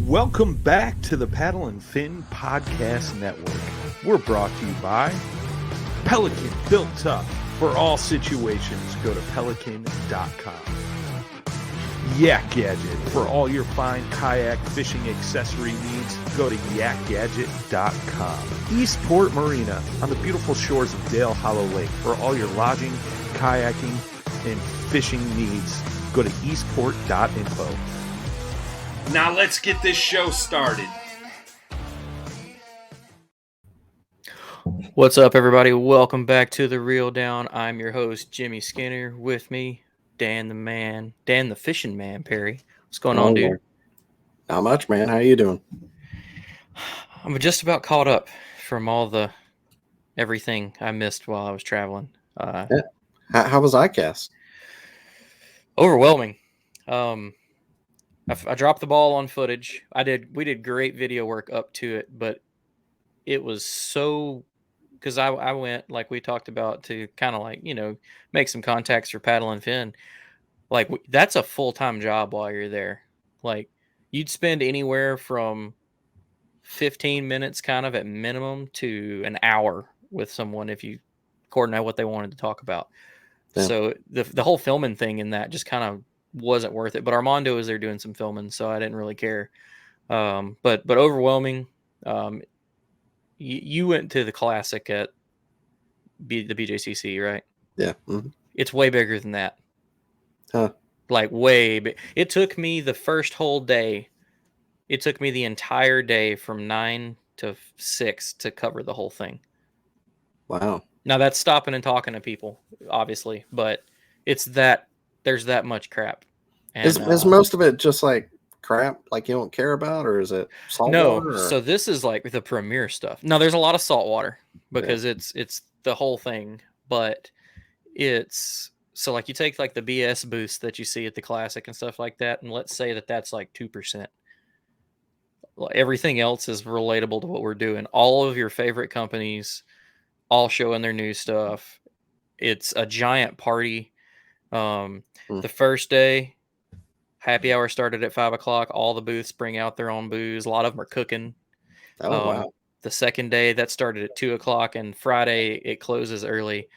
Welcome back to the Paddle and Fin Podcast Network. We're brought to you by Pelican, built tough for all situations. Go to pelican.com. Yak Gadget, for all your fine kayak fishing accessory needs. Go to yakgadget.com. Eastport Marina, on the beautiful shores of Dale Hollow Lake. For all your lodging, kayaking, and fishing needs, go to eastport.info. Now let's get this show started. What's up, everybody? Welcome back to The Reel Down. I'm your host, Jimmy Skinner. With me, Dan the Fishing Man, Perry. What's going on, dude? Not much, man. How you doing? I'm just about caught up from everything I missed while I was traveling. How was ICAST? Overwhelming. I dropped the ball on footage. We did great video work up to it, but it was so, because I went, like we talked about, to kind of like, make some contacts for Paddle and Fin. Like, that's a full-time job while you're there. Like, you'd spend anywhere from 15 minutes kind of at minimum to an hour with someone if you coordinate what they wanted to talk about. Yeah. So the whole filming thing in that just kind of wasn't worth it. But Armando was there doing some filming, so I didn't really care. But overwhelming. You went to the Classic at the BJCC, right? Yeah. Mm-hmm. It's way bigger than that. Huh. Like way big. It took me the first whole day. It took me the entire day from 9 to 6 to cover the whole thing. Wow. Now that's stopping and talking to people, obviously, but it's that there's that much crap. And, is most of it just like crap, like you don't care about, or is it salt water? So this is like the premier stuff. No, there's a lot of salt water because it's the whole thing, but it's so like you take like the BS booths that you see at the Classic and stuff like that, and let's say that that's like 2%. Everything else is relatable to what we're doing. All of your favorite companies all showing their new stuff. It's a giant party. The first day, happy hour started at 5:00. All the booths bring out their own booze. A lot of them are cooking. Oh, wow. The second day, that started at 2:00, and Friday it closes early.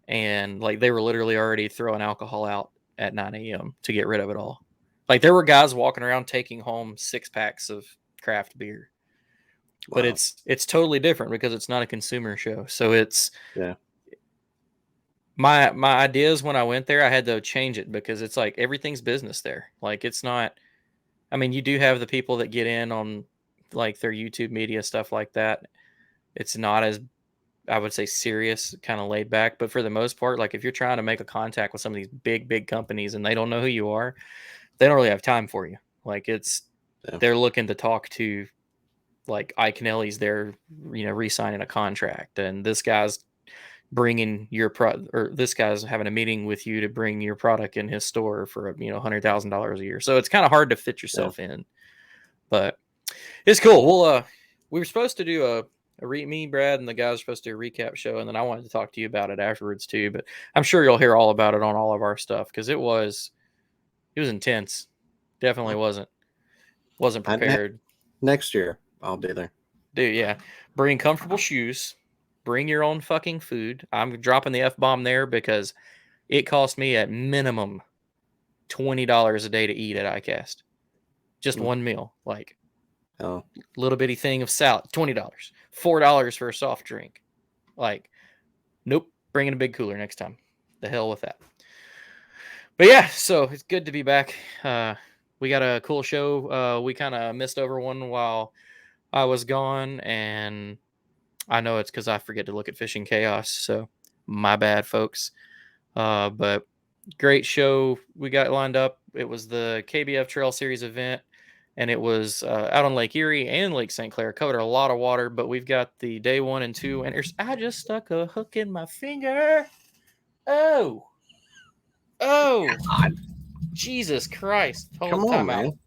And like they were literally already throwing alcohol out at 9 a.m. to get rid of it all. Like there were guys walking around taking home 6-packs of craft beer. Wow. But it's totally different because it's not a consumer show. So it's my ideas when I went there, I had to change it because it's like everything's business there. Like it's not, I mean, you do have the people that get in on like their YouTube media, stuff like that. It's not as, I would say, serious, kind of laid back. But for the most part, like if you're trying to make a contact with some of these big companies and they don't know who you are, they don't really have time for you. Like they're looking to talk to, like Ike Nelly's there, re-signing a contract, and this guy's bringing your or this guy's having a meeting with you to bring your product in his store for $100,000 a year. So it's kind of hard to fit yourself in, but it's cool. Well, we were supposed to do me, Brad, and the guys were supposed to do a recap show, and then I wanted to talk to you about it afterwards too. But I'm sure you'll hear all about it on all of our stuff because it was intense. Definitely wasn't prepared. Next year I'll be there. Dude, yeah. Bring comfortable shoes. Bring your own fucking food. I'm dropping the F-bomb there because it cost me at minimum $20 a day to eat at ICAST. Just one meal. Like, little bitty thing of salad, $20. $4 for a soft drink. Like, nope. Bring in a big cooler next time. The hell with that. But yeah, so it's good to be back. We got a cool show. We kind of missed over one while I was gone, and I know it's because I forget to look at Fishing Chaos, so my bad, folks. But great show we got lined up. It was the KBF Trail Series event, and it was out on Lake Erie and Lake St. Clair. Covered a lot of water, but we've got the day 1 and 2 winners. I just stuck a hook in my finger. Oh, God. Jesus Christ. Come on, man.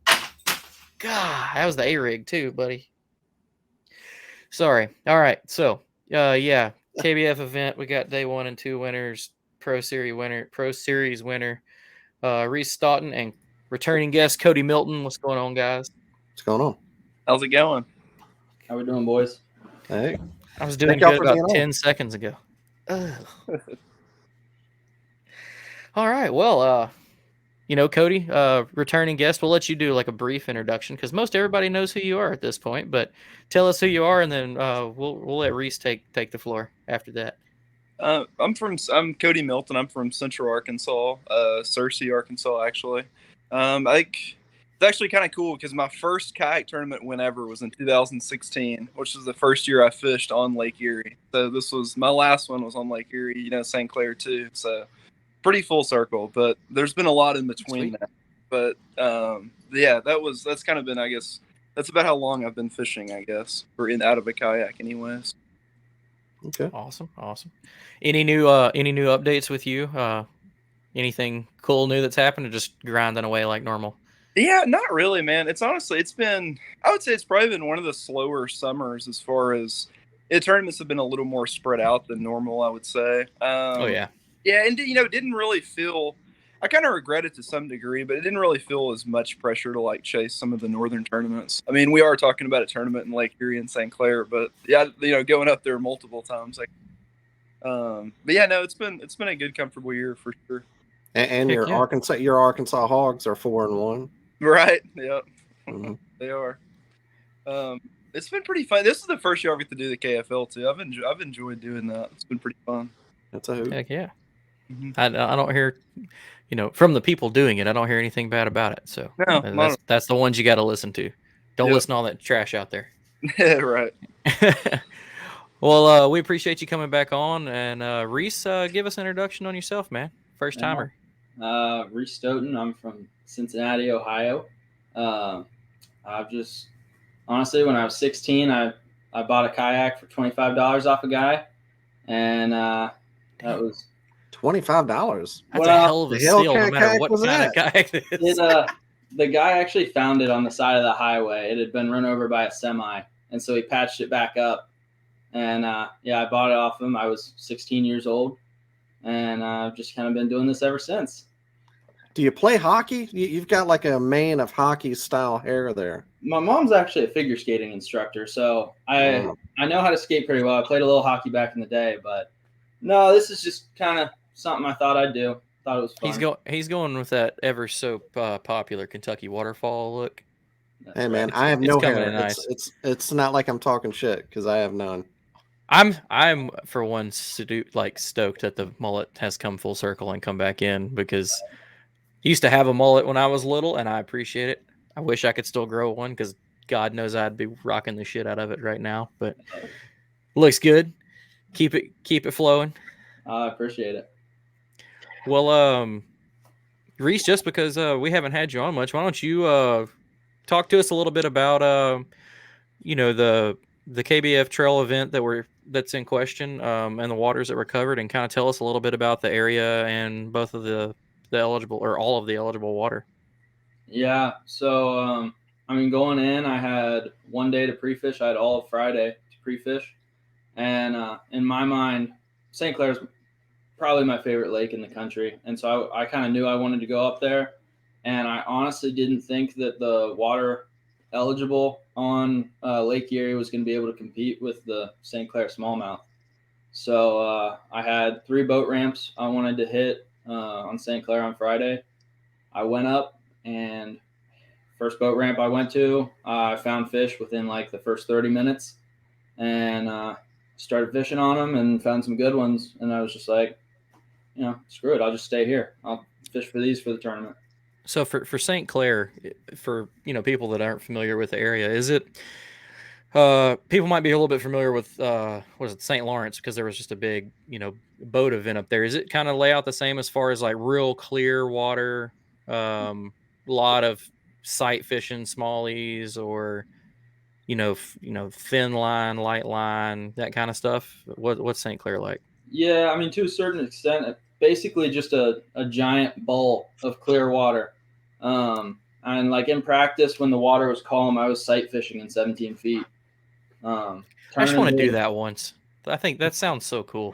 God, that was the A-rig too, buddy. Sorry. All right. So, KBF event. We got day 1 and 2 winners, Pro Series winner, Reece Stoughton, and returning guest Cody Milton. What's going on, guys? What's going on? How's it going? How we doing, boys? Hey, I was doing Thank y'all good for about being on. 10 seconds ago. Ugh. All right. Well, Cody, returning guest, we'll let you do like a brief introduction because most everybody knows who you are at this point. But tell us who you are, and then we'll let Reece take the floor after that. I'm Cody Milton. I'm from Central Arkansas, Searcy, Arkansas, actually. It's actually kind of cool because my first kayak tournament whenever was in 2016, which was the first year I fished on Lake Erie. So this was my last one was on Lake Erie, St. Clair too. So pretty full circle, but there's been a lot in between that. But yeah, that's kind of been, I guess, that's about how long I've been fishing, I guess, or out of a kayak, anyways. Okay. Awesome. Any new updates with you? Anything cool new that's happened, or just grinding away like normal? Yeah, not really, man. I would say it's probably been one of the slower summers as far as tournaments have been a little more spread out than normal, I would say. Oh yeah. Yeah, and it didn't really feel. I kind of regret it to some degree, but it didn't really feel as much pressure to like chase some of the northern tournaments. I mean, we are talking about a tournament in Lake Erie and St. Clair, but yeah, going up there multiple times. But yeah, no, it's been a good, comfortable year for sure. And your Arkansas Hogs are 4-1. Right. Yep. Mm-hmm. They are. It's been pretty fun. This is the first year I get to do the KFL too. I've enjoyed doing that. It's been pretty fun. That's a hoot. Heck yeah. Mm-hmm. I don't hear, from the people doing it, I don't hear anything bad about it. So No, that's the ones you got to listen to. Don't listen to all that trash out there. Yeah, right. Well, we appreciate you coming back on, and Reece, give us an introduction on yourself, man. First timer. Reece Stoughton. I'm from Cincinnati, Ohio. I've just honestly, when I was 16, I bought a kayak for $25 off a guy, and that was $25. That's a hell of a steal, no matter what kind of kayak it is. The guy actually found it on the side of the highway. It had been run over by a semi, and so he patched it back up. And I bought it off him. I was 16 years old, and I've just kind of been doing this ever since. Do you play hockey? You've got like a mane of hockey style hair there. My mom's actually a figure skating instructor, so I know how to skate pretty well. I played a little hockey back in the day, but no, this is just kind of something I thought I'd do. Thought it was fun. He's going with that ever so popular Kentucky waterfall look. Hey man, I have no hair. Nice. It's not like I'm talking shit because I have none. I'm for one stoked that the mullet has come full circle and come back in, because I used to have a mullet when I was little, and I appreciate it. I wish I could still grow one, because God knows I'd be rocking the shit out of it right now. But looks good. Keep it flowing. I appreciate it. Well, Reece, just because we haven't had you on much, why don't you talk to us a little bit about the KBF trail event that's in question, and the waters that were covered, and kind of tell us a little bit about the area and both of the eligible, or all of the eligible water. Yeah. So, going in, I had one day to pre-fish. I had all of Friday to pre-fish. And in my mind, St. Clair's probably my favorite lake in the country. And so I kind of knew I wanted to go up there. And I honestly didn't think that the water eligible on Lake Erie was going to be able to compete with the St. Clair smallmouth. So I had 3 boat ramps I wanted to hit on St. Clair on Friday. I went up, and first boat ramp I went to, I found fish within like the first 30 minutes, and started fishing on them and found some good ones. And I was just like, screw it, I'll just stay here. I'll fish for these for the tournament. So for St. Clair, for people that aren't familiar with the area, is it people might be a little bit familiar with St. Lawrence, because there was just a big boat event up there. Is it kind of lay out the same as far as like real clear water, lot of sight fishing, smallies, or thin line, light line, that kind of stuff? What's St. Clair like? Yeah, to a certain extent, basically just a giant bowl of clear water. And like in practice, when the water was calm, I was sight fishing in 17 feet. I just want to do that once. I think that sounds so cool.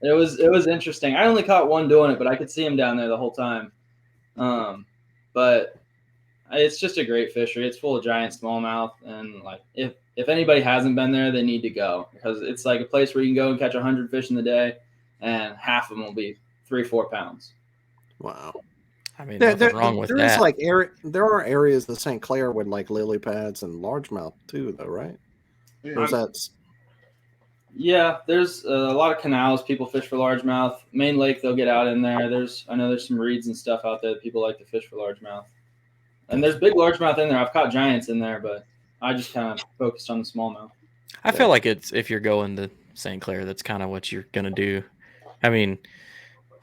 It was interesting. I only caught one doing it, but I could see him down there the whole time. But It's just a great fishery. It's full of giant smallmouth, and like if anybody hasn't been there, they need to go because it's like a place where you can go and catch 100 fish in the day, and half of them will be 3-4 pounds. Wow. I mean, There, nothing wrong with there is that. like there are areas of St. Clair with like lily pads and largemouth too, though, right? Or is that Yeah, there's a lot of canals. People fish for largemouth. Main Lake, they'll get out in there. I know there's some reeds and stuff out there that people like to fish for largemouth. And there's big largemouth in there. I've caught giants in there, but I just kind of focused on the smallmouth. I feel like it's if you're going to St. Clair, that's kind of what you're gonna do. I mean,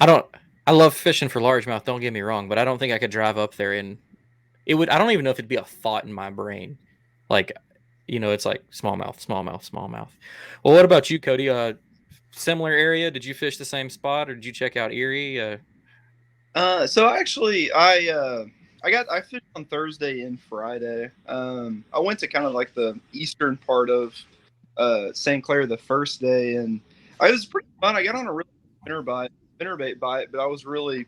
I love fishing for largemouth. Don't get me wrong, but I don't think I could drive up there and it would. I don't even know if it'd be a thought in my brain. Like, it's like smallmouth, smallmouth, smallmouth. Well, what about you, Cody? Similar area? Did you fish the same spot, or did you check out Erie? So actually, I fished on Thursday and Friday. I went to kind of like the eastern part of St. Clair the first day, and it was pretty fun. I got on a really spinnerbait bite, but I was really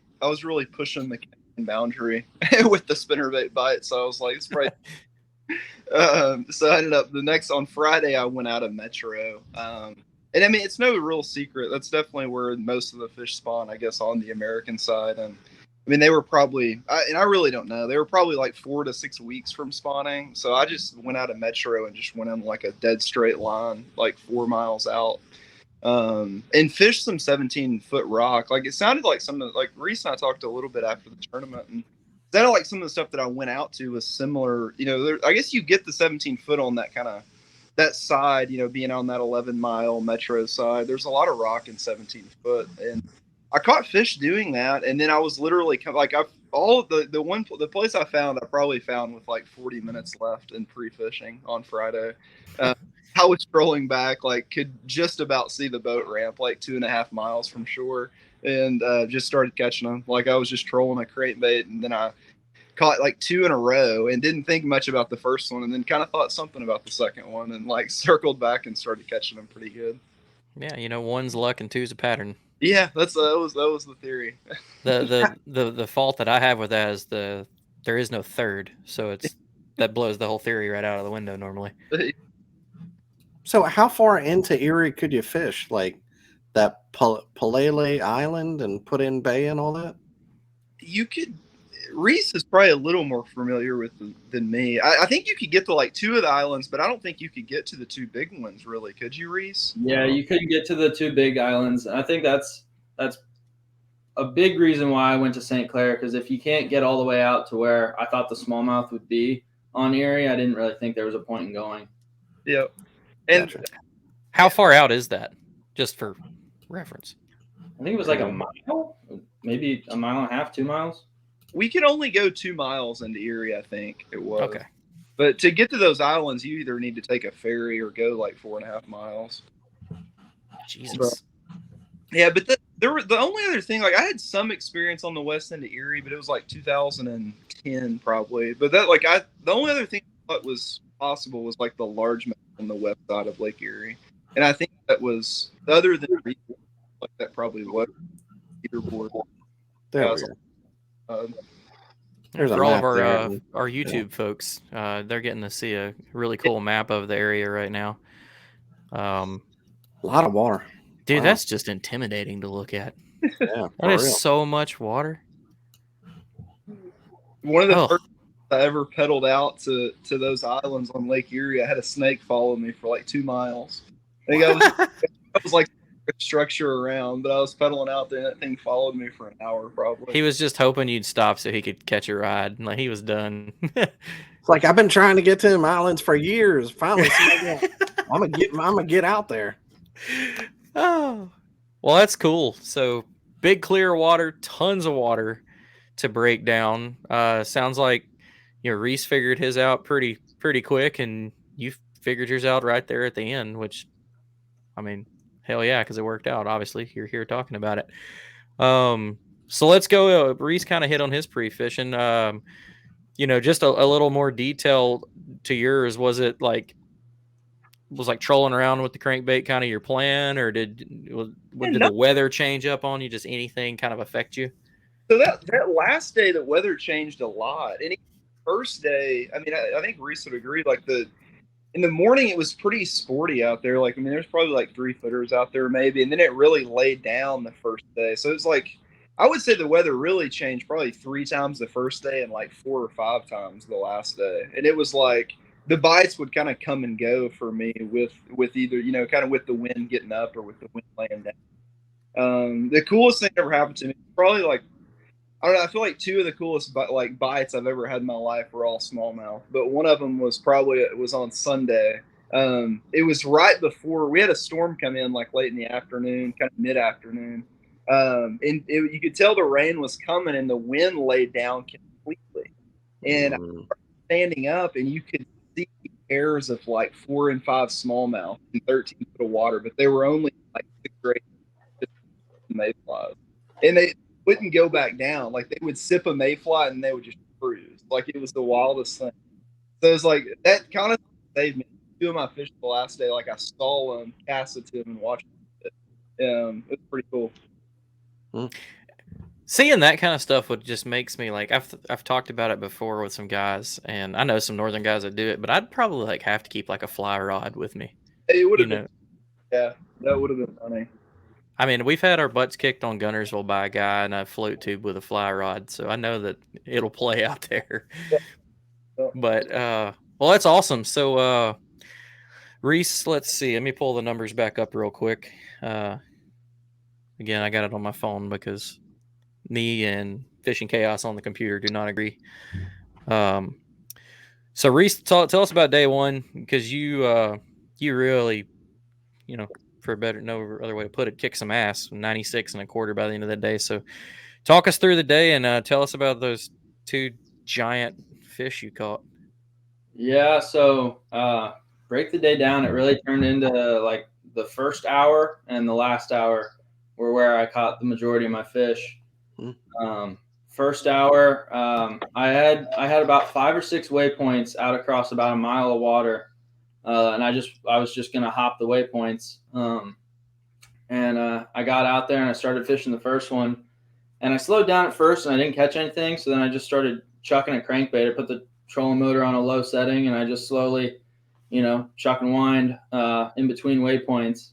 pushing the boundary with the spinnerbait bite. So I was like, it's probably. So I ended up on Friday I went out of Metro. And I mean, it's no real secret. That's definitely where most of the fish spawn, I guess, on the American side. And I mean, they were probably, and I really don't know, they were probably like 4 to 6 weeks from spawning. So I just went out of Metro and just went in like a dead straight line, like 4 miles out, and fished some 17-foot rock. Like it sounded like Reece and I talked a little bit after the tournament, and it sounded like some of the stuff that I went out to was similar. I guess you get the 17-foot on that side, being on that 11-mile Metro side. There's a lot of rock in 17-foot, and I caught fish doing that. And then I was literally like, the place I found, I probably found with like 40 minutes left in pre-fishing on Friday. I was strolling back, like could just about see the boat ramp, like 2.5 miles from shore, and just started catching them. Like I was just trolling a crankbait, and then I caught like 2 in a row and didn't think much about the first one, and then kind of thought something about the second one, and like circled back and started catching them pretty good. Yeah, 1's luck and 2's a pattern. Yeah, that was the theory. The fault that I have with that is there is no third, so that blows the whole theory right out of the window normally. So how far into Erie could you fish? Like that Palele Island and put in Bay and all that? You could. Reece is probably a little more familiar with than me. I think you could get to like 2 of the islands, but I don't think you could get to the 2 big ones, really. Could you, Reece? Yeah, you couldn't get to the 2 big islands. I think that's a big reason why I went to St. Clair, because if you can't get all the way out to where I thought the smallmouth would be on Erie, I didn't really think there was a point in going. Yeah. And Gotcha. How far out is that? Just for reference. I think it was like a mile, maybe a mile and a half, 2 miles. we could only go 2 miles into Erie, I think it was. Okay. But to get to those islands, you either need to take a ferry or go like 4.5 miles. Jesus. Yeah, but the only other thing, like I had some experience on the west end of Erie, but it was like 2010 probably. But the only other thing I thought was possible was like the largemouth on the west side of Lake Erie, and I think that was other than like that probably was leaderboard. There we go. There's For all of there. our YouTube folks, they're getting to see a really cool map of the area right now. A lot of water. Dude, Wow. that's just intimidating to look at. Yeah, That is real. so much water. One of the first I ever pedaled out to those islands on Lake Erie, I had a snake follow me for like 2 miles. I think I was like structure around, but I was pedaling out there and that thing followed me for an hour probably. He was just hoping you'd stop so he could catch a ride. Like he was done. It's like I've been trying to get to them islands for years. Finally, I'm gonna get out there. Oh, well, that's cool. So big clear water, tons of water to break down. Sounds like Reece figured his out pretty quick, and you figured yours out right there at the end. Which, I mean, hell yeah, because it worked out. Obviously, you're here talking about it. So let's go. Reece kind of hit on his pre-fishing. Just a little more detail to yours. Was it like trolling around with the crankbait kind of your plan, or did the weather change up on you? Just anything kind of affect you? So that last day, the weather changed a lot, and first day, I mean, I think Reese would agree. Like in the morning, it was pretty sporty out there. Like, I mean, there's probably like 3-footers out there maybe, and then it really laid down the first day. So it was like, I would say the weather really changed probably 3 times the first day and like 4 or 5 times the last day. And it was like the bites would kind of come and go for me with either, you know, kind of with the wind getting up or with the wind laying down. The coolest thing that ever happened to me, probably like, I don't know, I feel like 2 of the coolest like bites I've ever had in my life were all smallmouth, but one of them was on Sunday. It was right before we had a storm come in, like late in the afternoon, kind of mid-afternoon. You could tell the rain was coming and the wind laid down completely. And I started standing up and you could see pairs of like 4 and 5 smallmouth in 13 foot of water, but they were only like 6 or 8 mayflies. And they wouldn't go back down. Like they would sip a mayfly and they would just cruise. Like it was the wildest thing. So it was like that kind of saved me. 2 of my fish the last day, like I saw them, casted to them, and watched it. It was pretty cool. Seeing that kind of stuff would just makes me like I've talked about it before with some guys, and I know some northern guys that do it, but I'd probably like have to keep like a fly rod with me. It would have been, yeah, that would have been funny. I mean, we've had our butts kicked on Gunnersville by a guy in a float tube with a fly rod, so I know that it'll play out there. Yeah. But well, that's awesome. So Reese, let's see. Let me pull the numbers back up real quick. Again, I got it on my phone because me and Fishing Chaos on the computer do not agree. So Reese, tell us about day one, because you really, you know, for no other way to put it, kick some ass, 96 and a quarter by the end of the day. So talk us through the day and tell us about those 2 giant fish you caught. Yeah, so break the day down. It really turned into like the first hour and the last hour were where I caught the majority of my fish. First hour, I had about 5 or 6 waypoints out across about a mile of water, and I was just gonna hop the waypoints. And I got out there and I started fishing the first one, and I slowed down at first and I didn't catch anything. So then I just started chucking a crankbait. I put the trolling motor on a low setting and I just slowly, you know, chuck and wind in between waypoints.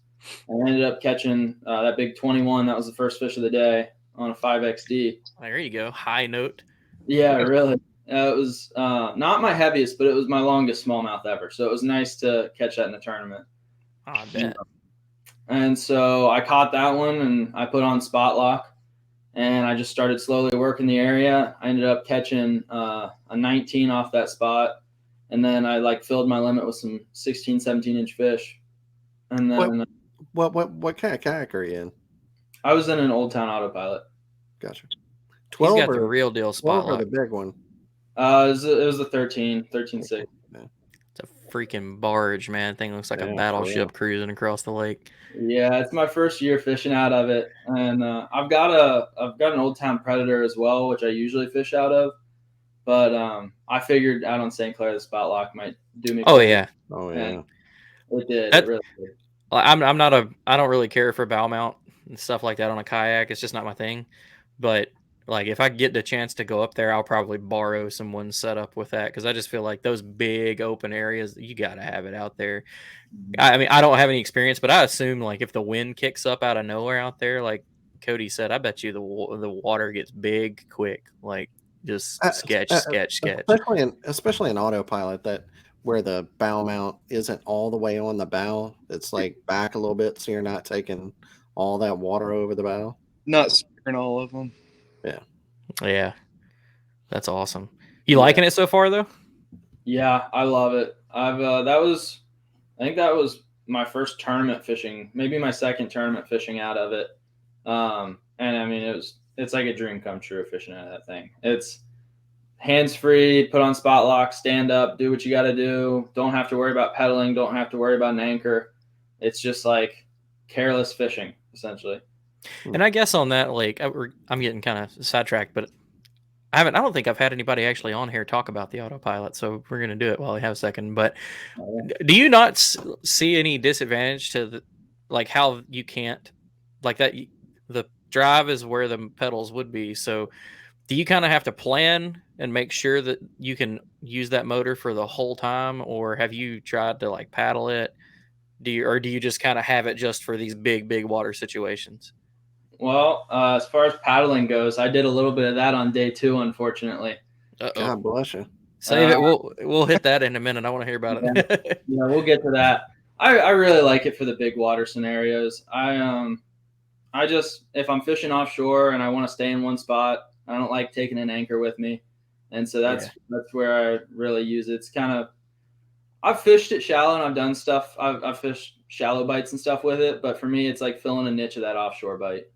And I ended up catching that big 21. That was the first fish of the day on a 5XD. There you go. High note. Yeah, really. It was not my heaviest, but it was my longest smallmouth ever. So it was nice to catch that in the tournament. Oh, I bet. And so I caught that one and I put on spot lock and I just started slowly working the area. I ended up catching a 19 off that spot. And then I like filled my limit with some 16, 17-inch fish. And then what kind of kayak are you in? I was in an Old Town Autopilot. Gotcha. 12 He's got the real deal spot lock. The big one. It was the 13.6. It's a freaking barge, man. Thing looks like a battleship cruising across the lake. Yeah, it's my first year fishing out of it, and I've got an Old Town Predator as well, which I usually fish out of. But I figured out on St. Clair the spot lock might do me. Oh yeah. It did. It really did. I don't really care for bow mount and stuff like that on a kayak. It's just not my thing. But like if I get the chance to go up there, I'll probably borrow someone's setup with that, because I just feel like those big open areas, you got to have it out there. I mean, I don't have any experience, but I assume like if the wind kicks up out of nowhere out there, like Cody said, I bet you the water gets big quick, like just sketch. Especially in autopilot, that where the bow mount isn't all the way on the bow. It's like back a little bit, so you're not taking all that water over the bow. Not spearing all of them. Yeah, that's awesome. You liking it so far though? Yeah, I love it. I think that was my first tournament fishing, maybe my second tournament fishing out of it. And I mean, it's like a dream come true fishing out of that thing. It's hands free, put on spot lock, stand up, do what you got to do. Don't have to worry about pedaling. Don't have to worry about an anchor. It's just like careless fishing, essentially. And I guess on that, like, I'm getting kind of sidetracked, but I don't think I've had anybody actually on here talk about the autopilot, so we're going to do it while we have a second. But do you not see any disadvantage to like how you can't, like that, the drive is where the pedals would be. So Do you kind of have to plan and make sure that you can use that motor for the whole time, or have you tried to like paddle it? Do you just kind of have it just for these big water situations? Well, as far as paddling goes, I did a little bit of that on day 2, unfortunately. Uh-oh. God bless you. Save it. We'll hit that in a minute. I want to hear about it. Yeah, we'll get to that. I really like it for the big water scenarios. I just, if I'm fishing offshore and I want to stay in one spot, I don't like taking an anchor with me, and so that's where I really use it. It's kind of, I've fished it shallow and I've done stuff. I've fished shallow bites and stuff with it, but for me, it's like filling a niche of that offshore bite.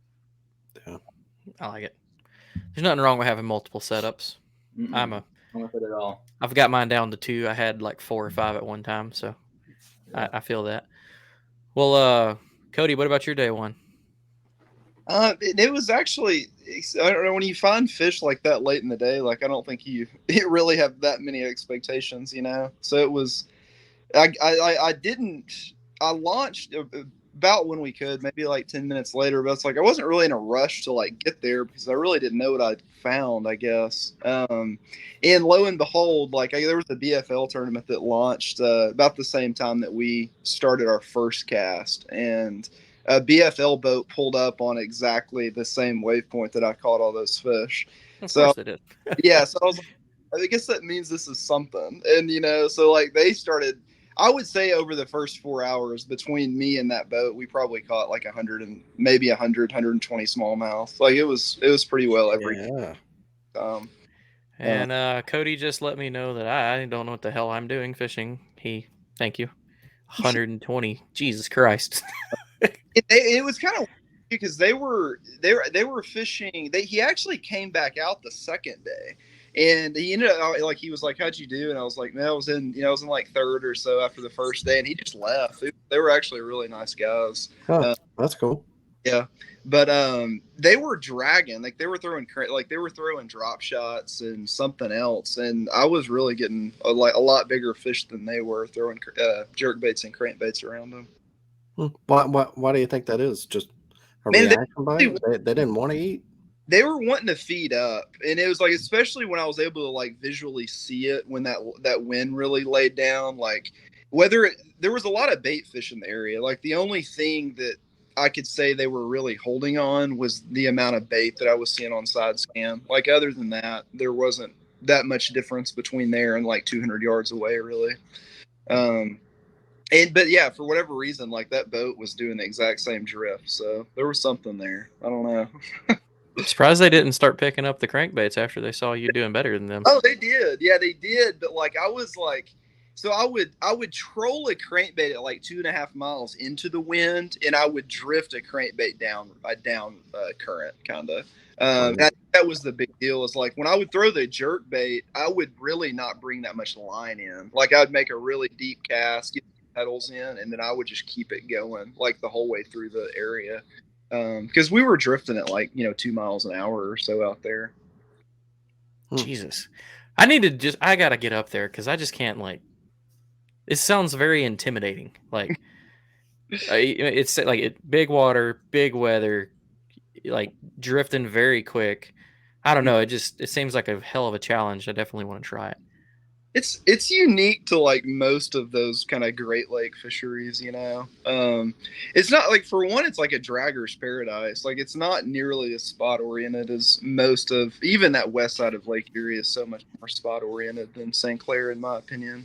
Yeah, I like it. There's nothing wrong with having multiple setups. Mm-mm. I'm with it at all. I've got mine down to 2. I had like 4 or 5 at one time, so I feel that. Well, Cody, what about your day one? It was actually, I don't know, when you find fish like that late in the day, like I don't think you really have that many expectations, So it was, I launched about when we could, maybe like 10 minutes later, but it's like I wasn't really in a rush to like get there because I really didn't know what I'd found, I guess. And lo and behold, like there was a BFL tournament that launched about the same time that we started our first cast, and a BFL boat pulled up on exactly the same waypoint that I caught all those fish. Of course they did. Yeah, so I was like, I guess that means this is something. And, so like they started, I would say over the first 4 hours between me and that boat, we probably caught like 100 and maybe 120 smallmouth. Like it was pretty well every time. And Cody just let me know that I don't know what the hell I'm doing fishing. Thank you. 120. Jesus Christ. It was kind of because they were fishing. He actually came back out the second day, and he ended up like he was like, "How'd you do?" And I was like, "Man, I was in like third or so after the first day," and he just left. They were actually really nice guys. That's cool. Yeah, but they were dragging, like they were throwing drop shots and something else, and I was really getting a lot bigger fish than they were, throwing jerk baits and crankbaits around them. Why do you think that is? Just a reaction bite? They didn't want to eat? They were wanting to feed up, and it was like, especially when I was able to like visually see it when that wind really laid down, like there was a lot of bait fish in the area. Like the only thing that I could say they were really holding on was the amount of bait that I was seeing on side scan. Like other than that, there wasn't that much difference between there and like 200 yards away, really. But yeah, for whatever reason, like that boat was doing the exact same drift, so there was something there. I don't know. I'm surprised they didn't start picking up the crankbaits after they saw you doing better than them. Oh, they did. Yeah, they did. But like I was like, so I would troll a crankbait at like 2.5 miles into the wind, and I would drift a crankbait down current, kind of. That was the big deal. Is like when I would throw the jerk bait, I would really not bring that much line in. Like I'd make a really deep cast, get the pedals in, and then I would just keep it going like the whole way through the area. Because we were drifting at like 2 miles an hour or so out there. Jesus, I gotta get up there because I just can't like. It sounds very intimidating. Like it's like big water, big weather, like drifting very quick. I don't know. It seems like a hell of a challenge. I definitely want to try it. It's unique to like most of those kind of Great Lake fisheries, It's not like, for one, it's like a dragger's paradise. Like it's not nearly as spot oriented as most of, even that west side of Lake Erie is so much more spot oriented than St. Clair, in my opinion.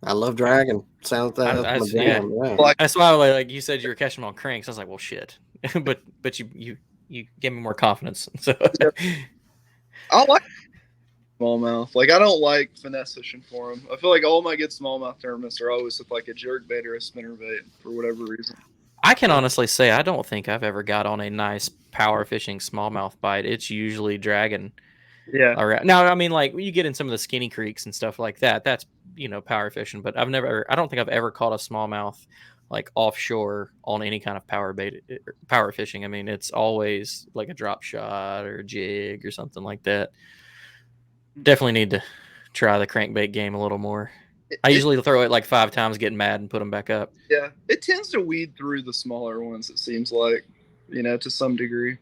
I love dragging. Sounds that's my jam. Yeah. That's why, like you said, you were catching them on cranks. I was like, well, shit. but you gave me more confidence. So I like smallmouth. Like I don't like finesse fishing for them. I feel like all my good smallmouth tournaments are always with like a jerk bait or a spinner bait for whatever reason. I can honestly say I don't think I've ever got on a nice power fishing smallmouth bite. It's usually dragging. Yeah. All right. Now, I mean, like you get in some of the skinny creeks and stuff like that. That's power fishing. But I don't think I've ever caught a smallmouth like offshore on any kind of power fishing. I mean, it's always like a drop shot or a jig or something like that. Definitely need to try the crankbait game a little more. I usually throw it like 5 times, get mad, and put them back up. Yeah, it tends to weed through the smaller ones. It seems like, to some degree.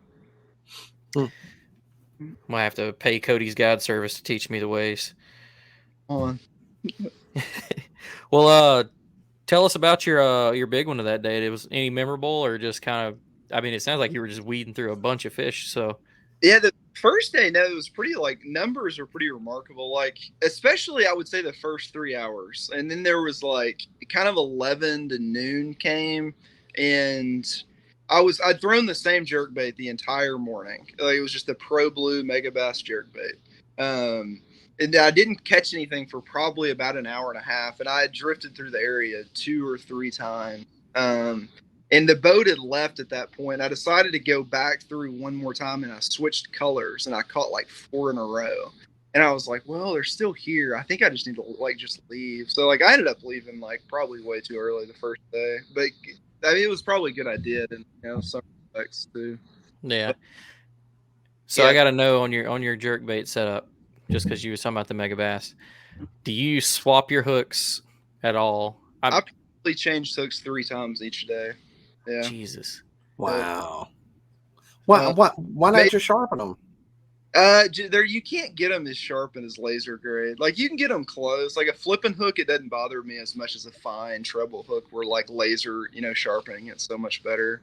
Might have to pay Cody's guide service to teach me the ways. On. Well, tell us about your big one of that day. It was any memorable or just kind of? I mean, it sounds like you were just weeding through a bunch of fish. So Yeah, the first day, no, it was pretty, like, numbers were pretty remarkable. Like, especially I would say the first 3 hours. And then there was like kind of 11 to noon came, and I'd thrown the same jerkbait the entire morning. Like, it was just the Pro Blue Mega Bass jerkbait. And I didn't catch anything for probably about an hour and a half, and I had drifted through the area 2 or 3 times. And the boat had left at that point. I decided to go back through one more time, and I switched colors, and I caught like 4 in a row. And I was like, well, they're still here. I think I just need to like just leave. So like I ended up leaving like probably way too early the first day, but I mean, it was probably good I did, and some respects too. yeah. So Yeah. I got to know on your jerkbait setup, just because you were talking about the Mega Bass, do you swap your hooks at all? I probably changed hooks 3 times each day. Yeah. Jesus. Wow. Why not just sharpen them? There you can't get them as sharp and as laser grade. Like you can get them close. Like a flipping hook, it doesn't bother me as much as a fine treble hook, where like laser, sharpening it's so much better.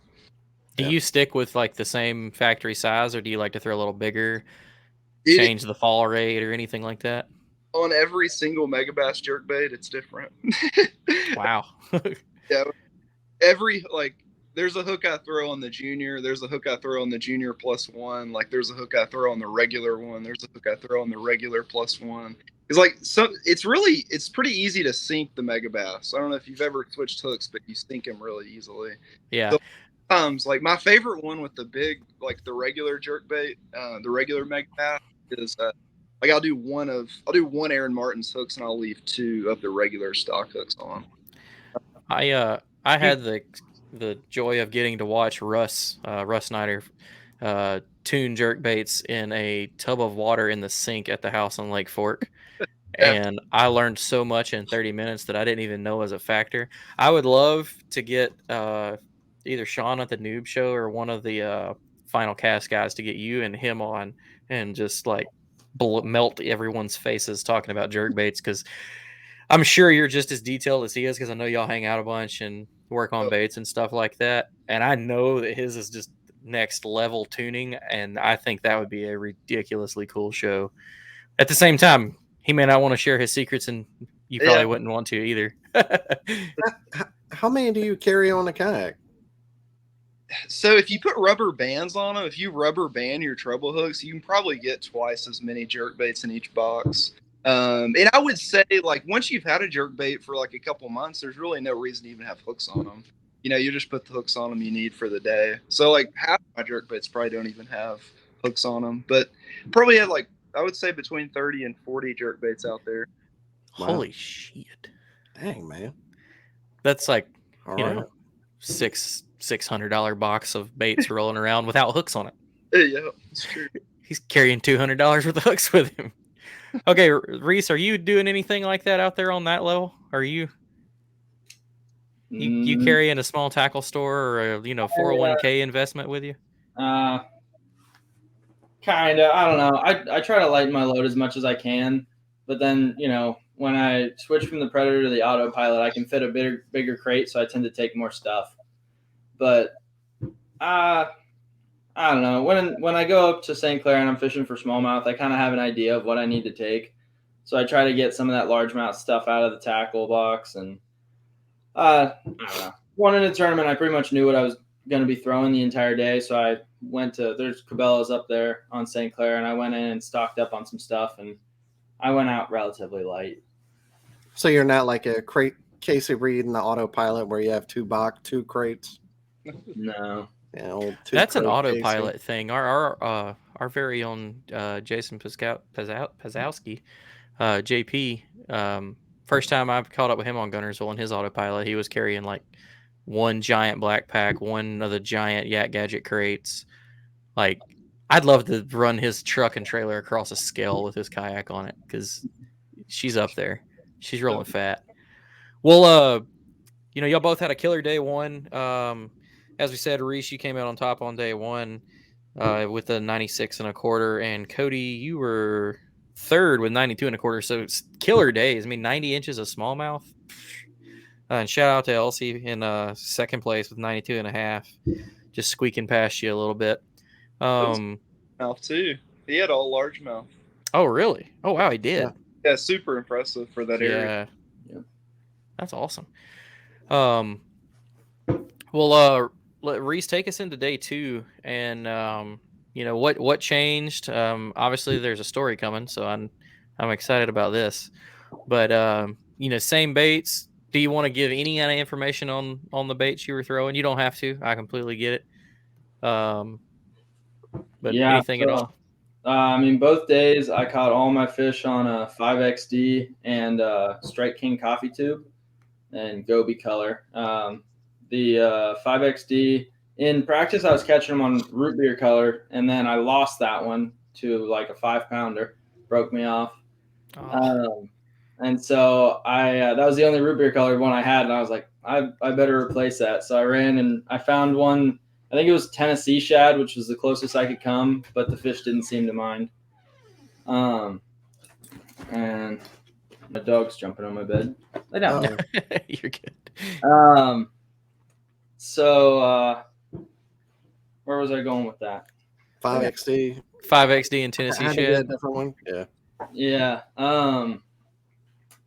Do you stick with like the same factory size, or do you like to throw a little bigger, change the fall rate, or anything like that? On every single Mega Bass jerkbait, it's different. Wow. Yeah. There's a hook I throw on the junior. There's a hook I throw on the junior +1. Like there's a hook I throw on the regular one. There's a hook I throw on the regular +1. It's like it's pretty easy to sink the Mega Bass. I don't know if you've ever switched hooks, but you sink them really easily. Yeah. So, like my favorite one with the big, like the regular jerkbait, the regular Mega Bass is like I'll do one Aaron Martin's hooks, and I'll leave 2 of the regular stock hooks on. I had the joy of getting to watch Russ Snyder tune jerkbaits in a tub of water in the sink at the house on Lake Fork. And I learned so much in 30 minutes that I didn't even know was a factor. I would love to get either Sean at the Noob Show or one of the Final Cast guys to get you and him on and just like melt everyone's faces talking about jerkbaits, because I'm sure you're just as detailed as he is, because I know y'all hang out a bunch and work on baits and stuff like that. And I know that his is just next level tuning, and I think that would be a ridiculously cool show. At the same time, he may not want to share his secrets, and you probably wouldn't want to either. How many do you carry on the kayak? So if you put rubber bands on them, if you rubber band your treble hooks, you can probably get twice as many jerkbaits in each box. And I would say, like, once you've had a jerkbait for like a couple months, there's really no reason to even have hooks on them. You just put the hooks on them you need for the day. So like half my jerkbaits probably don't even have hooks on them, but probably have like, I would say between 30 and 40 jerkbaits out there. Wow. Holy shit. Dang, man. That's like, All you right. know, $600 box of baits rolling around without hooks on it. Yeah, it's true. He's carrying $200 worth of hooks with him. Okay, Reese, are you doing anything like that out there on that level? Are you carrying a small tackle store or a 401k investment with you? Kind of. I don't know. I try to lighten my load as much as I can, but then when I switch from the Predator to the autopilot, I can fit a bigger crate, so I tend to take more stuff. But I don't know. When I go up to St. Clair and I'm fishing for smallmouth, I kind of have an idea of what I need to take. So I try to get some of that largemouth stuff out of the tackle box. And I don't know. One in a tournament, I pretty much knew what I was going to be throwing the entire day. So I went to, there's Cabela's up there on St. Clair, and I went in and stocked up on some stuff, and I went out relatively light. So you're not like a crate Casey Reed in the autopilot where you have two crates? No. Yeah, that's an autopilot thing. Our very own Jason Pazowski, JP. First time I caught up with him on Gunnersville in his autopilot, he was carrying like one giant black pack, one of the giant Yak Gadget crates. Like, I'd love to run his truck and trailer across a scale with his kayak on it, because she's up there. She's rolling fat. Well, y'all both had a killer day one. As we said, Reese, you came out on top on day one. with a 96 1/4, and Cody, you were third with 92 1/4. So it's killer days. I mean, 90 inches of smallmouth. And shout out to Elsie in second place with 92 1/2, just squeaking past you a little bit. Mouth too. He had all largemouth. Oh, really? Oh, wow, he did. Yeah, super impressive for that area. Yeah, that's awesome. Well, let Reece take us into day 2, and what changed. Obviously, there's a story coming, so I'm excited about this. But same baits. Do you want to give any kind of information on the baits you were throwing? You don't have to. I completely get it. But anything at all? I mean, both days I caught all my fish on a 5XD and Strike King coffee tube and Goby color. The 5XD, in practice, I was catching them on root beer color, and then I lost that one to like a 5-pounder, broke me off. And so that was the only root beer colored one I had, and I was like, I better replace that. So I ran and I found one. I think it was Tennessee shad, which was the closest I could come, but the fish didn't seem to mind. And my dog's jumping on my bed. Lay down. You're good. So where was I going with that? 5XD. 5XD and Tennessee shad. Different one. Yeah. Yeah.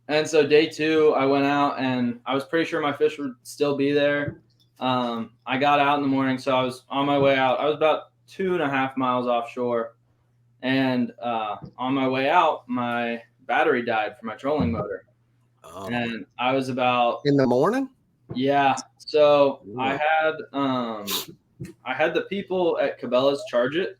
And so day 2, I went out and I was pretty sure my fish would still be there. I got out in the morning, so I was on my way out. I was about 2.5 miles offshore, and on my way out, my battery died for my trolling motor. And I was about in the morning. Yeah. So I had the people at Cabela's charge it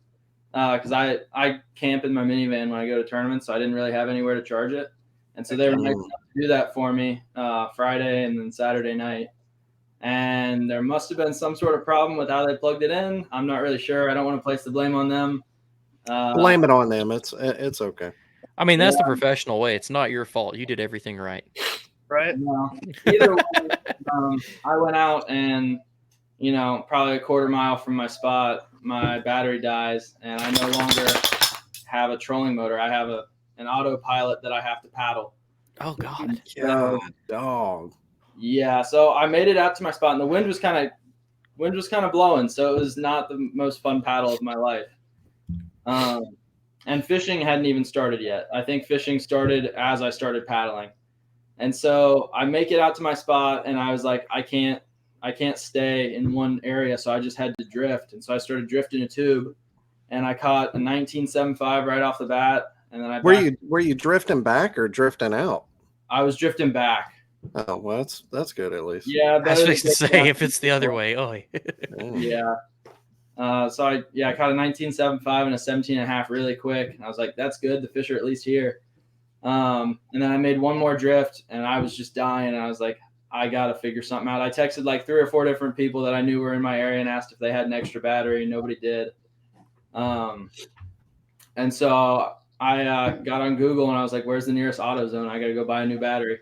because I camp in my minivan when I go to tournaments, so I didn't really have anywhere to charge it, and so they were nice enough to do that for me Friday and then Saturday night. And there must have been some sort of problem with how they plugged it in. I'm not really sure. I don't want to place the blame on them. Blame it on them. It's okay. I mean, that's the professional way. It's not your fault. You did everything right. Right. Well, either way, I went out and, probably a 1/4 mile from my spot, my battery dies, and I no longer have a trolling motor. I have an autopilot that I have to paddle. Oh God. God, dog. Yeah, so I made it out to my spot, and the wind was kind of blowing, so it was not the most fun paddle of my life. And fishing hadn't even started yet. I think fishing started as I started paddling, and so I make it out to my spot, and I was like, I can't stay in one area, so I just had to drift, and so I started drifting a tube, and I caught a 1975 right off the bat, and then were you drifting back or drifting out? I was drifting back. Oh, well, that's good at least. Yeah, I was fixed to say if it's the other way. Oh, yeah. So I caught a 1975 and a 17.5 really quick. And I was like, that's good. The fish are at least here. And then I made one more drift, and I was just dying. And I was like, I got to figure something out. I texted like 3 or 4 different people that I knew were in my area and asked if they had an extra battery. Nobody did. And so I got on Google, and I was like, where's the nearest AutoZone? I got to go buy a new battery.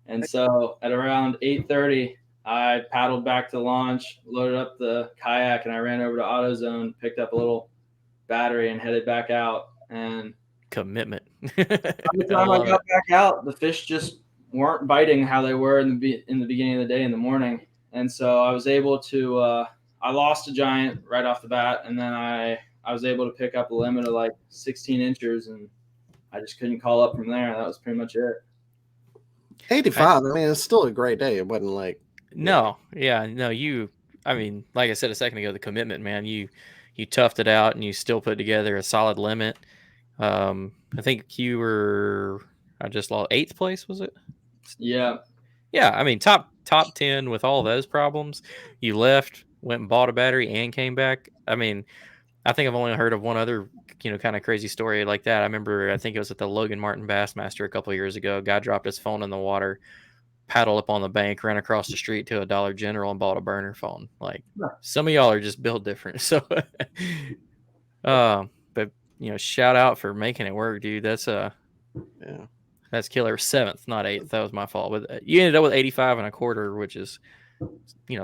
And so at around 8:30, I paddled back to launch, loaded up the kayak, and I ran over to AutoZone, picked up a little battery, and headed back out. And commitment. By the time I got back out, the fish just weren't biting how they were in the beginning of the day in the morning. And so I was able to I lost a giant right off the bat, and then I was able to pick up a limit of like 16 inches, and I just couldn't call up from there. That was pretty much it. 85. I mean, it's still a great day. It wasn't like I mean, like I said a second ago, the commitment, man. You toughed it out, and you still put together a solid limit. I think you were I just lost 8th place, was it? Yeah. Yeah, I mean top 10 with all those problems. You left, went and bought a battery, and came back. I mean, I think I've only heard of one other, kind of crazy story like that. I think it was at the Logan Martin Bassmaster a couple of years ago. A guy dropped his phone in the water, paddled up on the bank, ran across the street to a Dollar General and bought a burner phone. Like, some of y'all are just built different. So, but shout out for making it work, dude. That's killer. 7th, not 8th. That was my fault. But you ended up with 85 1/4, which is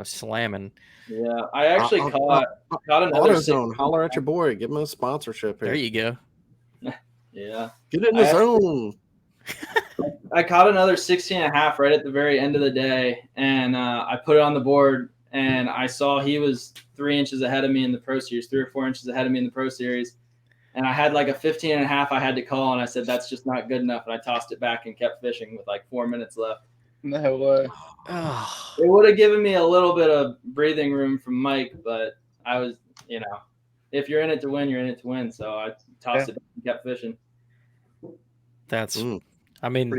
slamming. Yeah, I actually Uh, caught another AutoZone, holler at your boy. Give him a sponsorship here. There you go. Yeah, Get in the zone. I caught another 16 and a half right at the very end of the day, and I put it on the board, and I saw he was 3 inches ahead of me in the Pro Series, 3 or 4 inches ahead of me in the Pro Series, and I had like a 15 and a half I had to call, and I said, that's just not good enough, and I tossed it back and kept fishing with like 4 minutes left. No way. It would have given me a little bit of breathing room from Mike, but I was, if you're in it to win, you're in it to win, so I tossed it back and kept fishing. That's, I mean,